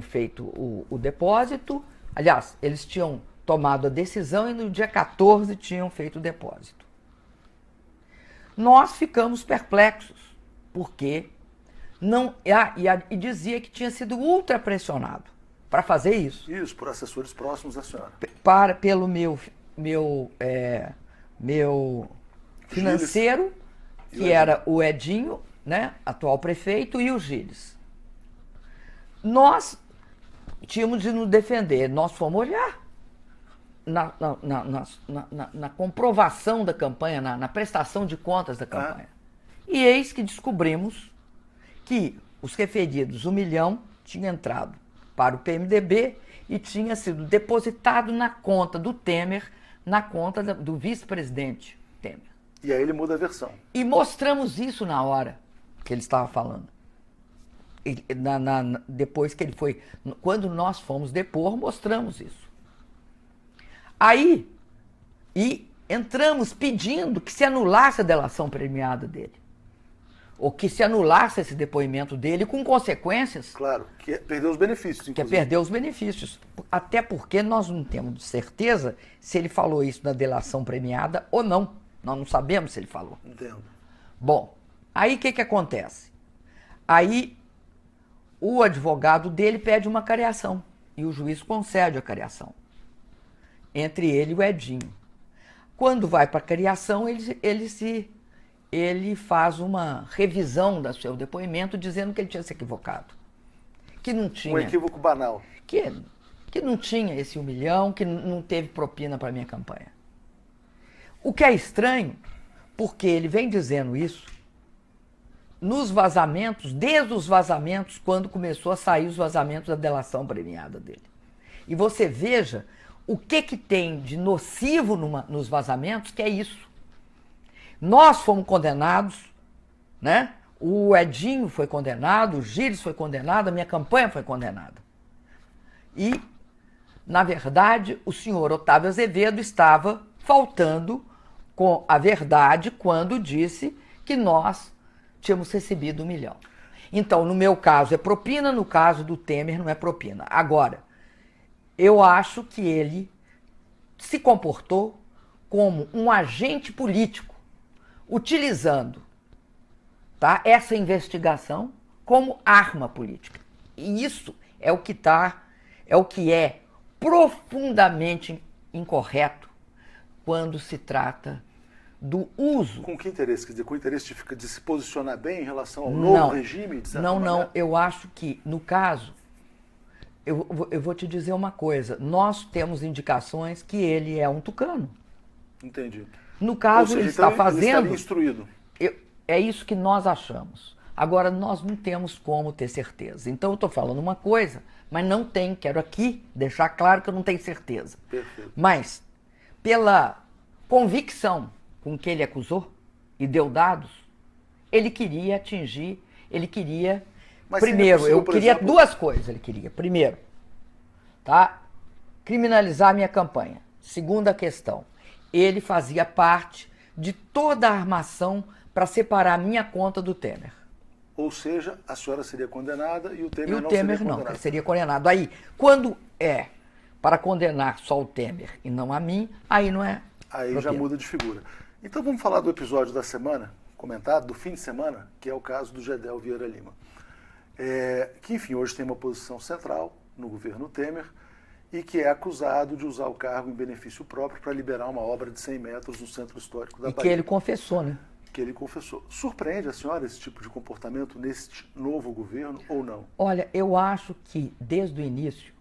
feito o depósito, aliás, eles tinham tomado a decisão e no dia 14 tinham feito o depósito. Nós ficamos perplexos, porque e dizia que tinha sido ultrapressionado para fazer isso. Isso, por assessores próximos da senhora. Pelo meu financeiro, que era o Edinho, né, atual prefeito, e o Gilles. Nós tínhamos de nos defender. Nós fomos olhar na comprovação da campanha, na prestação de contas da campanha. E eis que descobrimos que os referidos 1 milhão tinha entrado para o PMDB e tinha sido depositado na conta do Temer, na conta do vice-presidente Temer. E aí ele muda a versão. E mostramos isso na hora que ele estava falando. Depois que ele foi... Quando nós fomos depor, mostramos isso. Aí, entramos pedindo que se anulasse a delação premiada dele. Ou que se anulasse esse depoimento dele com consequências. Claro, que é perder os benefícios, inclusive. Que é perder os benefícios. Até porque nós não temos certeza se ele falou isso na delação premiada ou não. Nós não sabemos se ele falou. Entendo. Bom, aí o que acontece? Aí o advogado dele pede uma cariação e o juiz concede a cariação entre ele e o Edinho. Quando vai para a cariação, ele faz uma revisão do seu depoimento dizendo que ele tinha se equivocado. Que não tinha... Um equívoco banal. Que não tinha esse 1 milhão, que não teve propina para a minha campanha. O que é estranho, porque ele vem dizendo isso nos vazamentos, desde os vazamentos, quando começou a sair os vazamentos da delação premiada dele. E você veja o que tem de nocivo nos vazamentos, que é isso. Nós fomos condenados, né? O Edinho foi condenado, o Gilles foi condenado, a minha campanha foi condenada. E, na verdade, o senhor Otávio Azevedo estava faltando com a verdade quando disse que nós tínhamos recebido 1 milhão. Então, no meu caso é propina, no caso do Temer não é propina. Agora, eu acho que ele se comportou como um agente político, utilizando, tá, essa investigação como arma política. E isso é o que é profundamente incorreto quando se trata do uso. Com que interesse? Quer dizer, com o interesse de se posicionar bem em relação ao novo regime? Não. Eu acho que, no caso, eu vou te dizer uma coisa. Nós temos indicações que ele é um tucano. Entendi. No caso, seja, ele está fazendo... Ele estaria instruído. É isso que nós achamos. Agora, nós não temos como ter certeza. Então, eu estou falando uma coisa, mas não tem. Quero aqui deixar claro que eu não tenho certeza. Perfeito. Mas, pela convicção com que ele acusou e deu dados, ele queria atingir, Mas primeiro, possível, eu queria exemplo... duas coisas, ele queria. Primeiro, tá? Criminalizar a minha campanha. Segunda questão, ele fazia parte de toda a armação para separar a minha conta do Temer. Ou seja, a senhora seria condenada e o Temer não seria condenado. Ele seria condenado. Aí, quando é para condenar só o Temer e não a mim, aí não é. Aí já muda de figura. Então vamos falar do episódio da semana, comentado, do fim de semana, que é o caso do Gedel Vieira Lima. Que, enfim, hoje tem uma posição central no governo Temer e que é acusado de usar o cargo em benefício próprio para liberar uma obra de 100 metros no centro histórico da Bahia. E que ele confessou, né? Que ele confessou. Surpreende a senhora esse tipo de comportamento neste novo governo ou não? Olha, eu acho que desde o início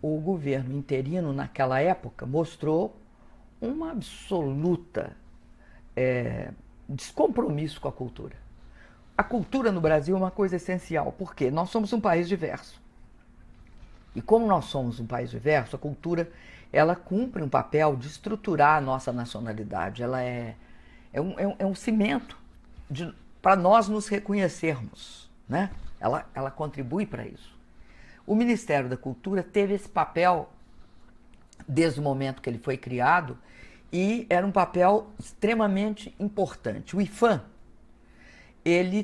o governo interino naquela época mostrou uma absoluta descompromisso com a cultura. A cultura no Brasil é uma coisa essencial, porque nós somos um país diverso. E como nós somos um país diverso, a cultura ela cumpre um papel de estruturar a nossa nacionalidade. Ela é um cimento para nós nos reconhecermos, né? Ela contribui para isso. O Ministério da Cultura teve esse papel desde o momento que ele foi criado e era um papel extremamente importante. O IPHAN, ele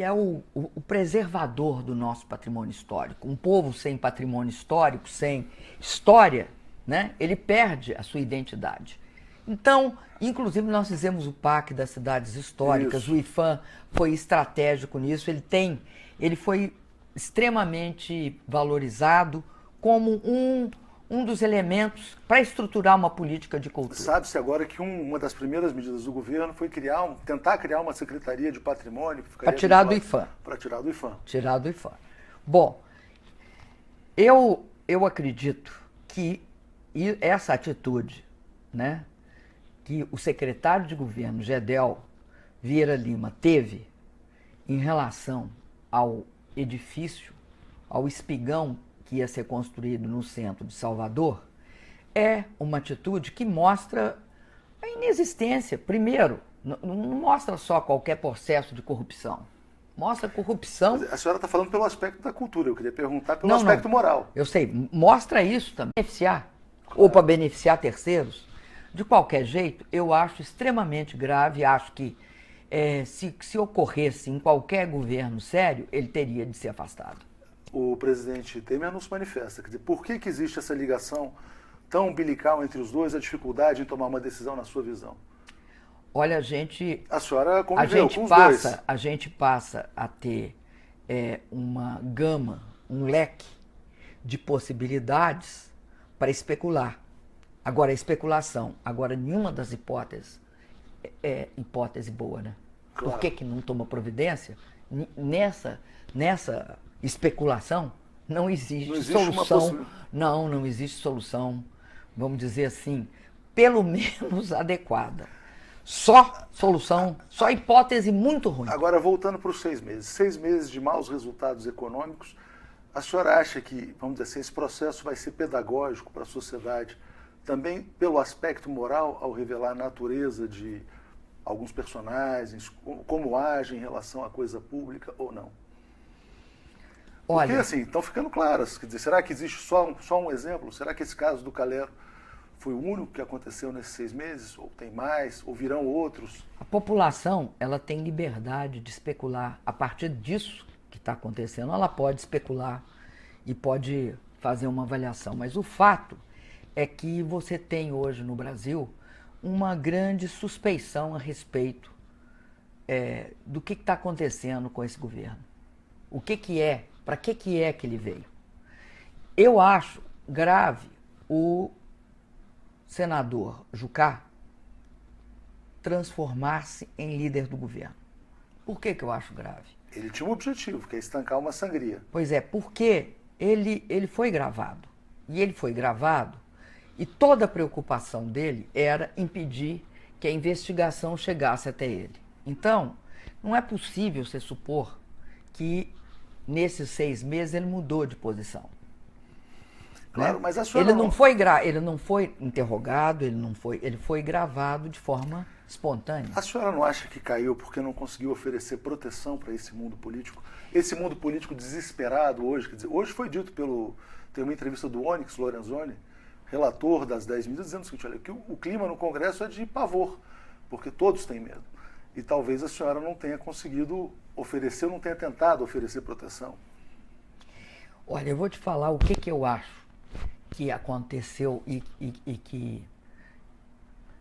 é o preservador do nosso patrimônio histórico. Um povo sem patrimônio histórico, sem história, né? Ele perde a sua identidade. Então, inclusive, nós fizemos o PAC das cidades históricas, isso. O IPHAN foi estratégico nisso, ele foi extremamente valorizado como um dos elementos para estruturar uma política de cultura. Sabe-se agora que uma das primeiras medidas do governo foi tentar criar uma secretaria de patrimônio. Para tirar do IPHAN. Para tirar do IPHAN. Tirar do IPHAN. Bom, eu acredito que essa atitude, né, que o secretário de governo, Gedel Vieira Lima, teve em relação ao edifício, ao espigão que ia ser construído no centro de Salvador, é uma atitude que mostra a inexistência. Primeiro, não mostra só qualquer processo de corrupção, Mostra corrupção. A senhora está falando pelo aspecto da cultura, eu queria perguntar pelo Não, aspecto moral. Eu sei, mostra isso também. Beneficiar, ou para beneficiar terceiros. De qualquer jeito, eu acho extremamente grave, acho que se ocorresse em qualquer governo sério, ele teria de ser afastado. O presidente Temer nos manifesta, quer dizer, por que existe essa ligação tão umbilical entre os dois, a dificuldade em tomar uma decisão na sua visão? Olha, a senhora conviveu com os dois. A gente passa a ter uma gama, um leque de possibilidades para especular. Agora, a especulação, nenhuma das hipóteses é hipótese boa, né? Claro. Por que não toma providência? Nessa especulação não existe solução. Não existe solução, vamos dizer assim, pelo menos adequada. Só solução, só hipótese muito ruim. Agora, voltando para os 6 meses. 6 meses de maus resultados econômicos. A senhora acha que, vamos dizer assim, esse processo vai ser pedagógico para a sociedade, também pelo aspecto moral, ao revelar a natureza de alguns personagens, como agem em relação à coisa pública ou não? Porque, Olha, assim, estão ficando claras. Quer dizer, será que existe só um exemplo? Será que esse caso do Calero foi o único que aconteceu nesses 6 meses? Ou tem mais? Ou virão outros? a população, ela tem liberdade de especular. A partir disso que está acontecendo, ela pode especular e pode fazer uma avaliação. Mas o fato é que você tem hoje no Brasil uma grande suspeição a respeito do que está acontecendo com esse governo. O que é, para que é que ele veio? Eu acho grave o senador Jucá transformar-se em líder do governo. Por que eu acho grave? Ele tinha um objetivo, que é estancar uma sangria. Pois é, porque ele foi gravado. E ele foi gravado e toda a preocupação dele era impedir que a investigação chegasse até ele. Então, não é possível se supor que nesses 6 meses ele mudou de posição. Claro, né? mas a senhora ele não foi interrogado, ele foi gravado de forma espontânea. A senhora não acha que caiu porque não conseguiu oferecer proteção para esse mundo político? Esse mundo político desesperado hoje, quer dizer, hoje foi dito tem uma entrevista do Onyx Lorenzoni, relator das 10 medidas, dizendo o seguinte, olha, que o clima no Congresso é de pavor, porque todos têm medo. E talvez a senhora não tenha conseguido oferecer, não tenha tentado oferecer proteção. Olha, eu vou te falar o que eu acho que aconteceu e que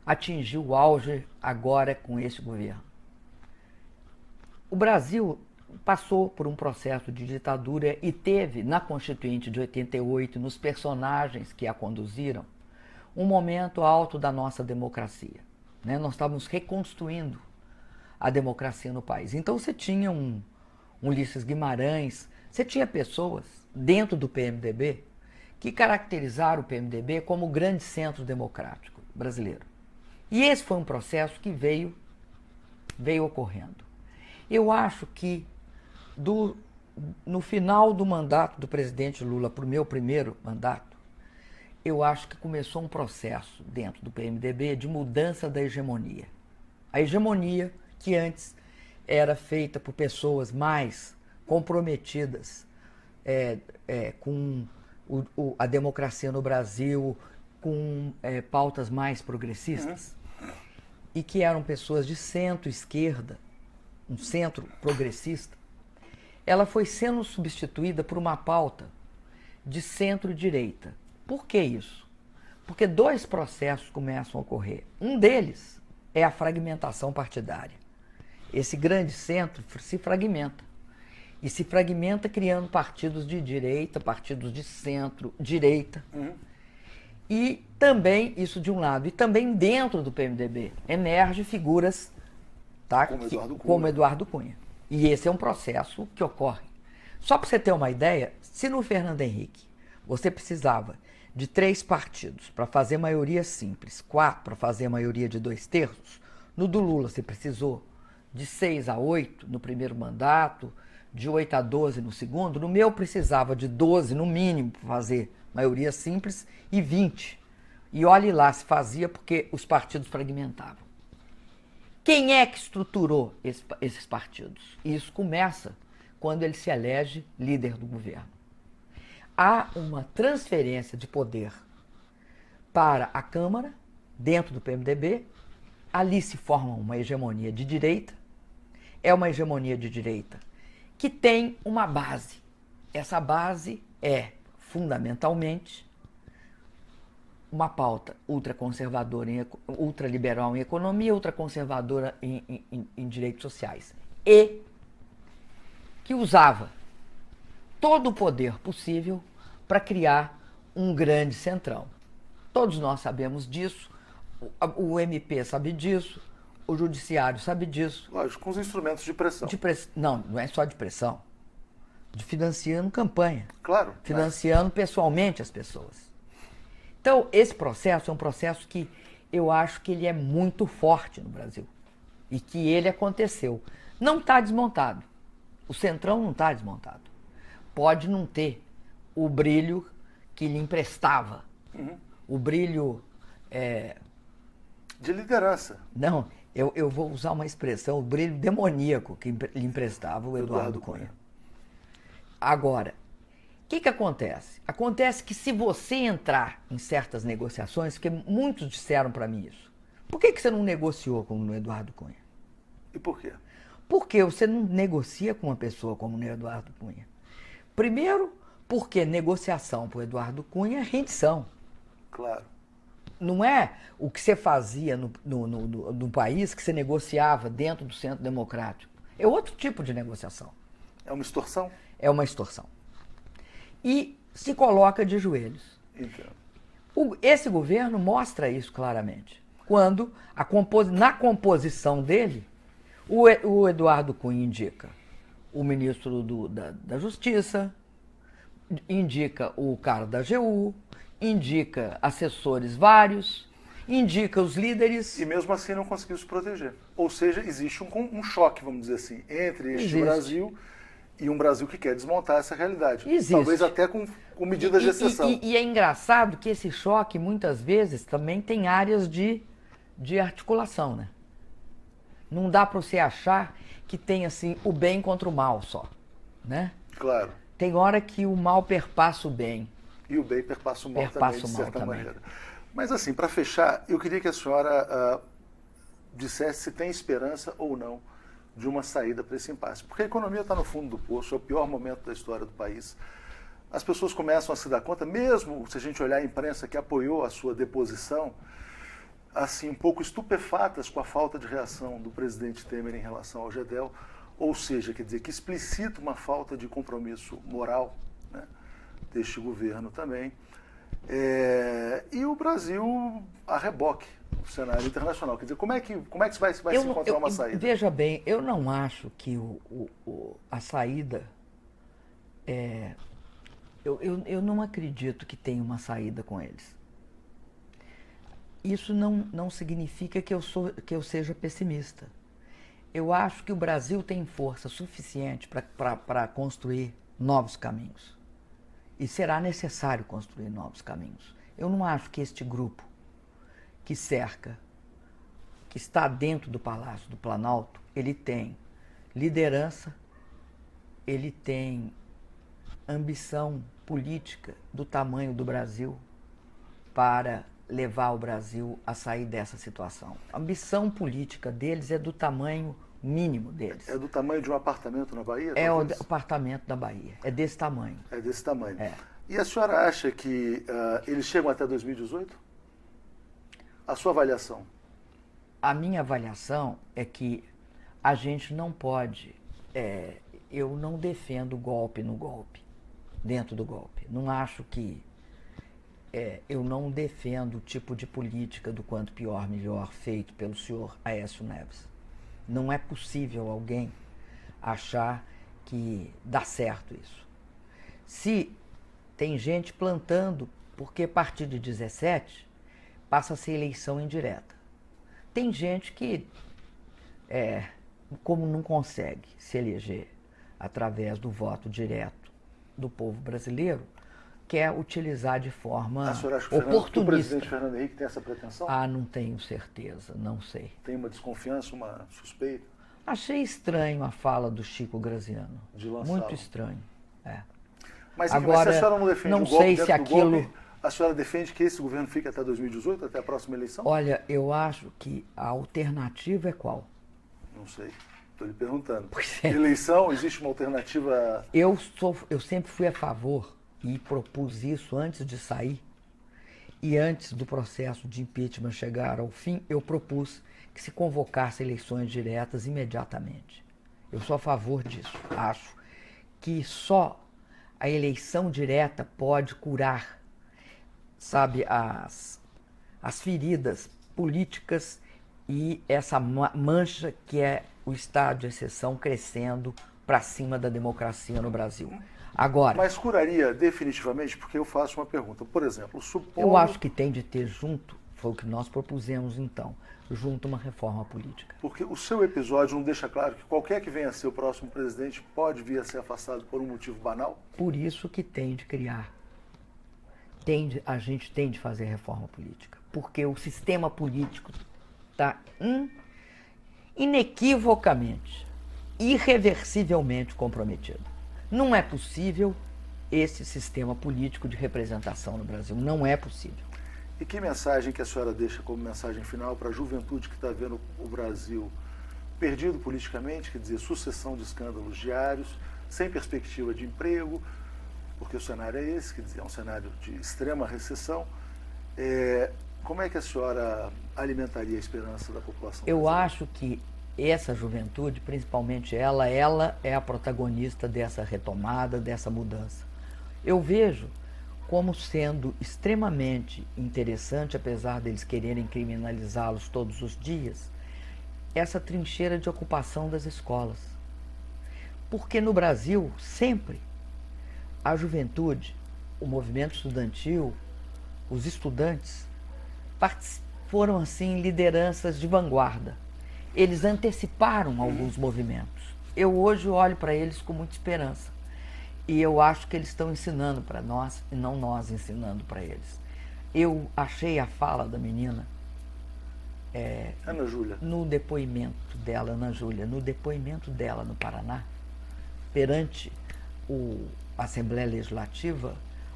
atingiu o auge agora com esse governo. O Brasil passou por um processo de ditadura e teve, na Constituinte de 88, nos personagens que a conduziram, um momento alto da nossa democracia. Né? Nós estávamos reconstruindo a democracia no país. Então você tinha um Ulisses Guimarães, você tinha pessoas dentro do PMDB que caracterizaram o PMDB como o grande centro democrático brasileiro. E esse foi um processo que veio ocorrendo. Eu acho que no final do mandato do presidente Lula para o meu primeiro mandato, eu acho que começou um processo dentro do PMDB de mudança da hegemonia. A hegemonia que antes era feita por pessoas mais comprometidas com a democracia no Brasil, com pautas mais progressistas, e que eram pessoas de centro-esquerda, um centro progressista, ela foi sendo substituída por uma pauta de centro-direita. Por que isso? Porque 2 processos começam a ocorrer. Um deles é a fragmentação partidária. Esse grande centro se fragmenta. E se fragmenta criando partidos de direita, partidos de centro-direita. E também, isso de um lado, e também dentro do PMDB, emergem figuras como Eduardo Cunha. E esse é um processo que ocorre. Só para você ter uma ideia, se no Fernando Henrique você precisava de 3 partidos para fazer maioria simples, 4 para fazer maioria de 2/3, no do Lula você precisou de 6 a 8 no primeiro mandato, de 8 a 12 no segundo, no meu precisava de 12 no mínimo para fazer maioria simples e 20. E olhe lá se fazia porque os partidos fragmentavam. Quem é que estruturou esses partidos? Isso começa quando ele se elege líder do governo. Há uma transferência de poder para a Câmara, dentro do PMDB, ali se forma uma hegemonia de direita, é uma hegemonia de direita que tem uma base. Essa base é, fundamentalmente, uma pauta ultraconservadora, ultraliberal em economia, ultraconservadora em direitos sociais. E que usava todo o poder possível para criar um grande centrão. Todos nós sabemos disso, o MP sabe disso, o judiciário sabe disso. Lógico, com os instrumentos de pressão. Não, não é só de pressão. De financiando campanha. Claro. Financiando pessoalmente as pessoas. Então, esse processo é um processo que eu acho que ele é muito forte no Brasil. E que ele aconteceu. Não está desmontado. O Centrão não está desmontado. Pode não ter o brilho que lhe emprestava. O brilho... de liderança. Não, eu vou usar uma expressão, o brilho demoníaco que lhe emprestava o Eduardo Cunha. Agora, o que acontece? Acontece que se você entrar em certas negociações, porque muitos disseram para mim isso, por que você não negociou com o Eduardo Cunha? E por quê? Porque você não negocia com uma pessoa como o Eduardo Cunha. Primeiro, porque negociação para o Eduardo Cunha é rendição. Claro. Não é o que você fazia no país que você negociava dentro do centro democrático. É outro tipo de negociação. É uma extorsão? É uma extorsão. E se coloca de joelhos. Entendo. Esse governo mostra isso claramente. Quando, na composição dele, o Eduardo Cunha indica o ministro da Justiça, indica o cara da AGU, indica assessores vários, indica os líderes. E mesmo assim não conseguiu se proteger. Ou seja, existe um choque, vamos dizer assim, entre este Brasil e um Brasil que quer desmontar essa realidade. Existe. Talvez até com medidas de exceção. E é engraçado que esse choque, muitas vezes, também tem áreas de articulação, né? Não dá para você achar que tem, assim, o bem contra o mal só, né? Claro. Tem hora que o mal perpassa o bem. E o bem perpassa o mal também, de certa maneira. Mas, assim, para fechar, eu queria que a senhora dissesse se tem esperança ou não de uma saída para esse impasse. Porque a economia está no fundo do poço, é o pior momento da história do país. As pessoas começam a se dar conta, mesmo se a gente olhar a imprensa que apoiou a sua deposição, assim, um pouco estupefatas com a falta de reação do presidente Temer em relação ao GEDEL, ou seja, quer dizer, que explicita uma falta de compromisso moral, né, deste governo também. E o Brasil a reboque no cenário internacional. Quer dizer, como é que vai se encontrar uma saída? Veja bem, eu não acho que a saída... Eu não acredito que tenha uma saída com eles. Isso não significa que eu seja pessimista. Eu acho que o Brasil tem força suficiente para construir novos caminhos. E será necessário construir novos caminhos. Eu não acho que este grupo que cerca, que está dentro do Palácio do Planalto, ele tem liderança, ele tem ambição política do tamanho do Brasil para levar o Brasil a sair dessa situação. A ambição política deles é do tamanho mínimo deles. É do tamanho de um apartamento na Bahia? É o apartamento da Bahia. É desse tamanho. É desse tamanho. É. E a senhora acha que eles chegam até 2018? A sua avaliação? A minha avaliação é que a gente não pode... eu não defendo golpe no golpe, dentro do golpe. Não acho que... eu não defendo o tipo de política do quanto pior, melhor, feito pelo senhor Aécio Neves. Não é possível alguém achar que dá certo isso. Se tem gente plantando, porque a partir de 17 passa a ser eleição indireta. Tem gente que, como não consegue se eleger através do voto direto do povo brasileiro, quer utilizar de forma A senhora acha que o oportunista. presidente Fernando Henrique tem essa pretensão? Ah, não tenho certeza, não sei. Tem uma desconfiança, uma suspeita? Achei estranho a fala do Chico Graziano. De lançá-lo. Muito estranho. É. Mas, Agora, se a senhora não defende não o golpe sei dentro se do aquilo... golpe, a senhora defende que esse governo fique até 2018, até a próxima eleição? Olha, eu acho que a alternativa é qual? Não sei. Estou lhe perguntando. Pois é. Eleição, existe uma alternativa? Eu sempre fui a favor e propus isso antes de sair. E antes do processo de impeachment chegar ao fim, eu propus que se convocasse eleições diretas imediatamente. Eu sou a favor disso. Acho que só a eleição direta pode curar, sabe, as feridas políticas e essa mancha que é o estado de exceção crescendo para cima da democracia no Brasil. Agora, Mas curaria definitivamente? Porque eu faço uma pergunta. Por exemplo, supondo... eu acho que tem de ter junto, foi o que nós propusemos então, junto uma reforma política. Porque o seu episódio não deixa claro que qualquer que venha a ser o próximo presidente pode vir a ser afastado por um motivo banal? Por isso que tem de criar, a gente tem de fazer reforma política, porque o sistema político está inequivocamente, irreversivelmente comprometido. Não é possível esse sistema político de representação no Brasil, não é possível. E que mensagem que a senhora deixa como mensagem final para a juventude que está vendo o Brasil perdido politicamente, quer dizer, sucessão de escândalos diários, sem perspectiva de emprego, porque o cenário é esse, quer dizer, é um cenário de extrema recessão. Como é que a senhora alimentaria a esperança da população brasileira? Eu acho que essa juventude, principalmente ela é a protagonista dessa retomada, dessa mudança. Eu vejo como sendo extremamente interessante, apesar deles quererem criminalizá-los todos os dias, essa trincheira de ocupação das escolas. Porque no Brasil, sempre, a juventude, o movimento estudantil, os estudantes, foram, assim, lideranças de vanguarda. Eles anteciparam alguns movimentos. Eu hoje olho para eles com muita esperança. E eu acho que eles estão ensinando para nós e não nós ensinando para eles. Eu achei a fala da menina Ana Júlia, no depoimento dela, Ana Júlia, no depoimento dela no Paraná, perante a Assembleia Legislativa,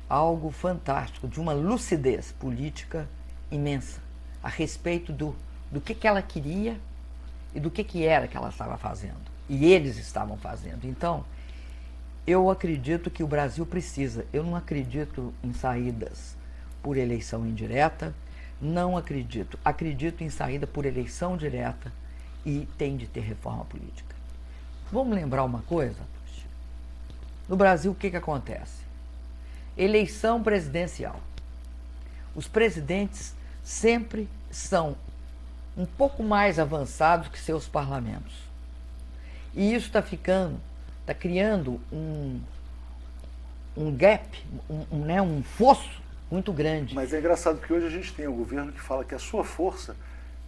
algo fantástico, de uma lucidez política imensa, a respeito do que ela queria e do que era que ela estava fazendo. E eles estavam fazendo. Então, eu acredito que o Brasil precisa. Eu não acredito em saídas por eleição indireta, não acredito. Acredito em saída por eleição direta e tem de ter reforma política. Vamos lembrar uma coisa? No Brasil, o que acontece? Eleição presidencial. Os presidentes sempre são um pouco mais avançados que seus parlamentos. E isso está criando um gap, um fosso muito grande. mas é engraçado porque hoje a gente tem um governo que fala que a sua força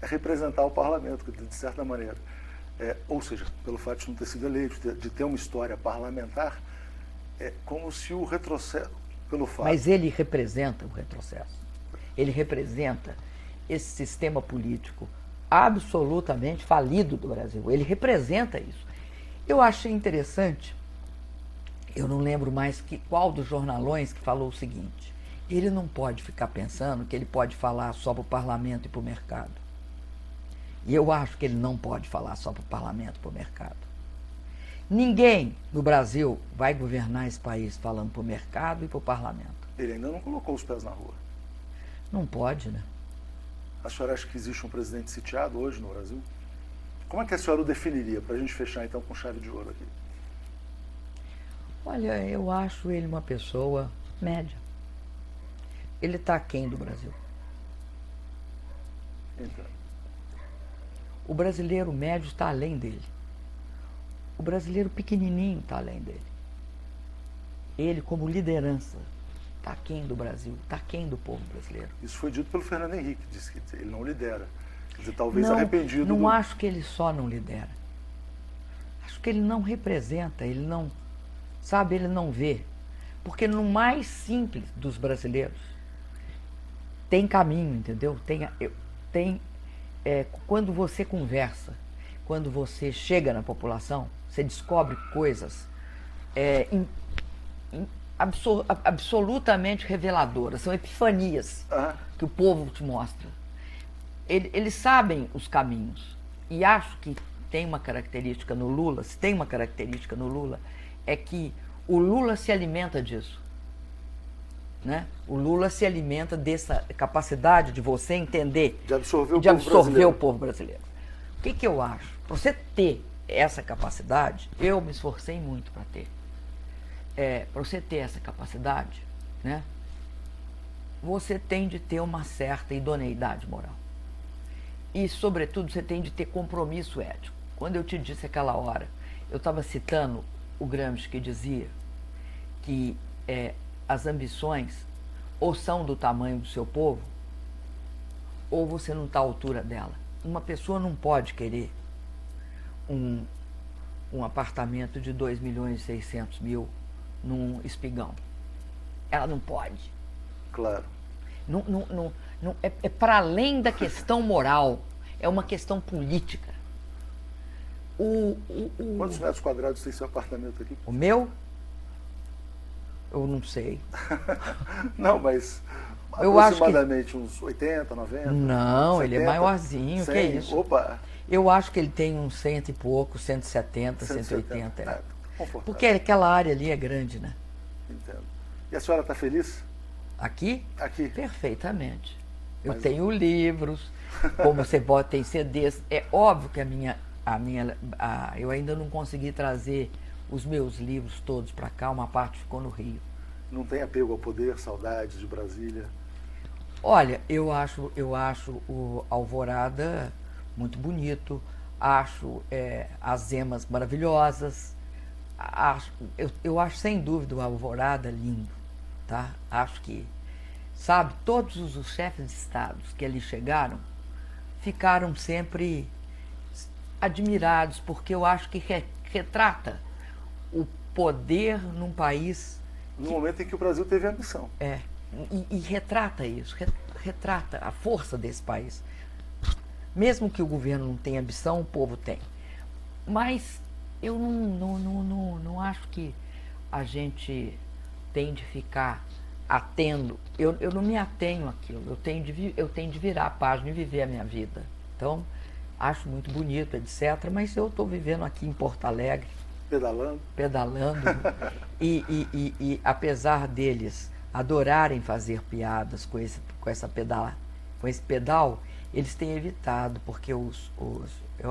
é representar o parlamento, de certa maneira. Ou seja, pelo fato de não ter sido eleito, de ter uma história parlamentar, é como se o retrocesso, pelo fato... Mas ele representa o retrocesso. Ele representa esse sistema político absolutamente falido do Brasil. Ele representa isso. Eu achei interessante, eu não lembro mais qual dos jornalões que falou o seguinte: ele não pode ficar pensando que ele pode falar só para o parlamento e para o mercado. E eu acho que ele não pode falar só para o parlamento e para o mercado. Ninguém no Brasil vai governar esse país falando para o mercado e para o parlamento. Ele ainda não colocou os pés na rua. Não pode, né? A senhora acha que existe um presidente sitiado hoje no Brasil? Como é que a senhora o definiria, para a gente fechar então com chave de ouro aqui? Olha, eu acho ele uma pessoa média. Ele está aquém do Brasil. Então, O brasileiro médio está além dele. O brasileiro pequenininho está além dele. Ele, como liderança, está aquém do Brasil, está aquém do povo brasileiro. isso foi dito pelo Fernando Henrique, disse que ele não lidera. Quer dizer, talvez Não, arrependido não do... acho que ele só não lidera. Acho que ele não representa, ele não, sabe, ele não vê. Porque no mais simples dos brasileiros tem caminho, entendeu? Quando você conversa, quando você chega na população, você descobre coisas absolutamente reveladoras, são epifanias que o povo te mostra. Eles sabem os caminhos. E acho que tem uma característica no Lula, se tem uma característica no Lula, é que o Lula se alimenta disso. Né? O Lula se alimenta dessa capacidade de você entender, de absorver o povo brasileiro. O que eu acho? Para você ter essa capacidade, eu me esforcei muito para ter. Para você ter essa capacidade, né, você tem de ter uma certa idoneidade moral. E, sobretudo, você tem de ter compromisso ético. Quando eu te disse aquela hora, eu estava citando o Gramsci, que dizia que as ambições ou são do tamanho do seu povo, ou você não está à altura dela. Uma pessoa não pode querer um apartamento de 2.600.000 num espigão. Ela não pode. Claro. É para além da questão moral, é uma questão política. Quantos metros quadrados tem seu apartamento aqui? O meu? Eu não sei. Não, mas eu aproximadamente acho que... uns 80, 90? Não, 70, ele é maiorzinho, 100, que é isso? Opa! Eu acho que ele tem uns 100 e pouco, 170, 180. Porque aquela área ali é grande, né? Entendo. E a senhora está feliz? Aqui? Aqui. Perfeitamente. Eu tenho livros, como você pode, tem CDs. É óbvio que eu ainda não consegui trazer os meus livros todos para cá, uma parte ficou no Rio. Não tem apego ao poder, saudades de Brasília? Olha, eu acho o Alvorada muito bonito, acho as emas maravilhosas, eu acho sem dúvida o Alvorada lindo, tá? Acho que, sabe, todos os chefes de estados que ali chegaram ficaram sempre admirados, porque eu acho que retrata o poder num país... No momento em que o Brasil teve ambição. E retrata isso, retrata a força desse país. Mesmo que o governo não tenha ambição, o povo tem. Mas eu não acho que a gente tem de ficar atendo. Eu não me atenho àquilo, eu tenho de virar a página e viver a minha vida. Então, acho muito bonito, etc. Mas eu estou vivendo aqui em Porto Alegre. Pedalando. E apesar deles adorarem fazer piadas com esse pedal, eles têm evitado, porque eu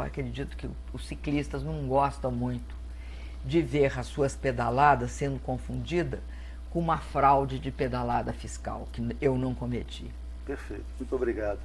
acredito que os ciclistas não gostam muito de ver as suas pedaladas sendo confundidas com uma fraude de pedalada fiscal, que eu não cometi. Perfeito. Muito obrigado.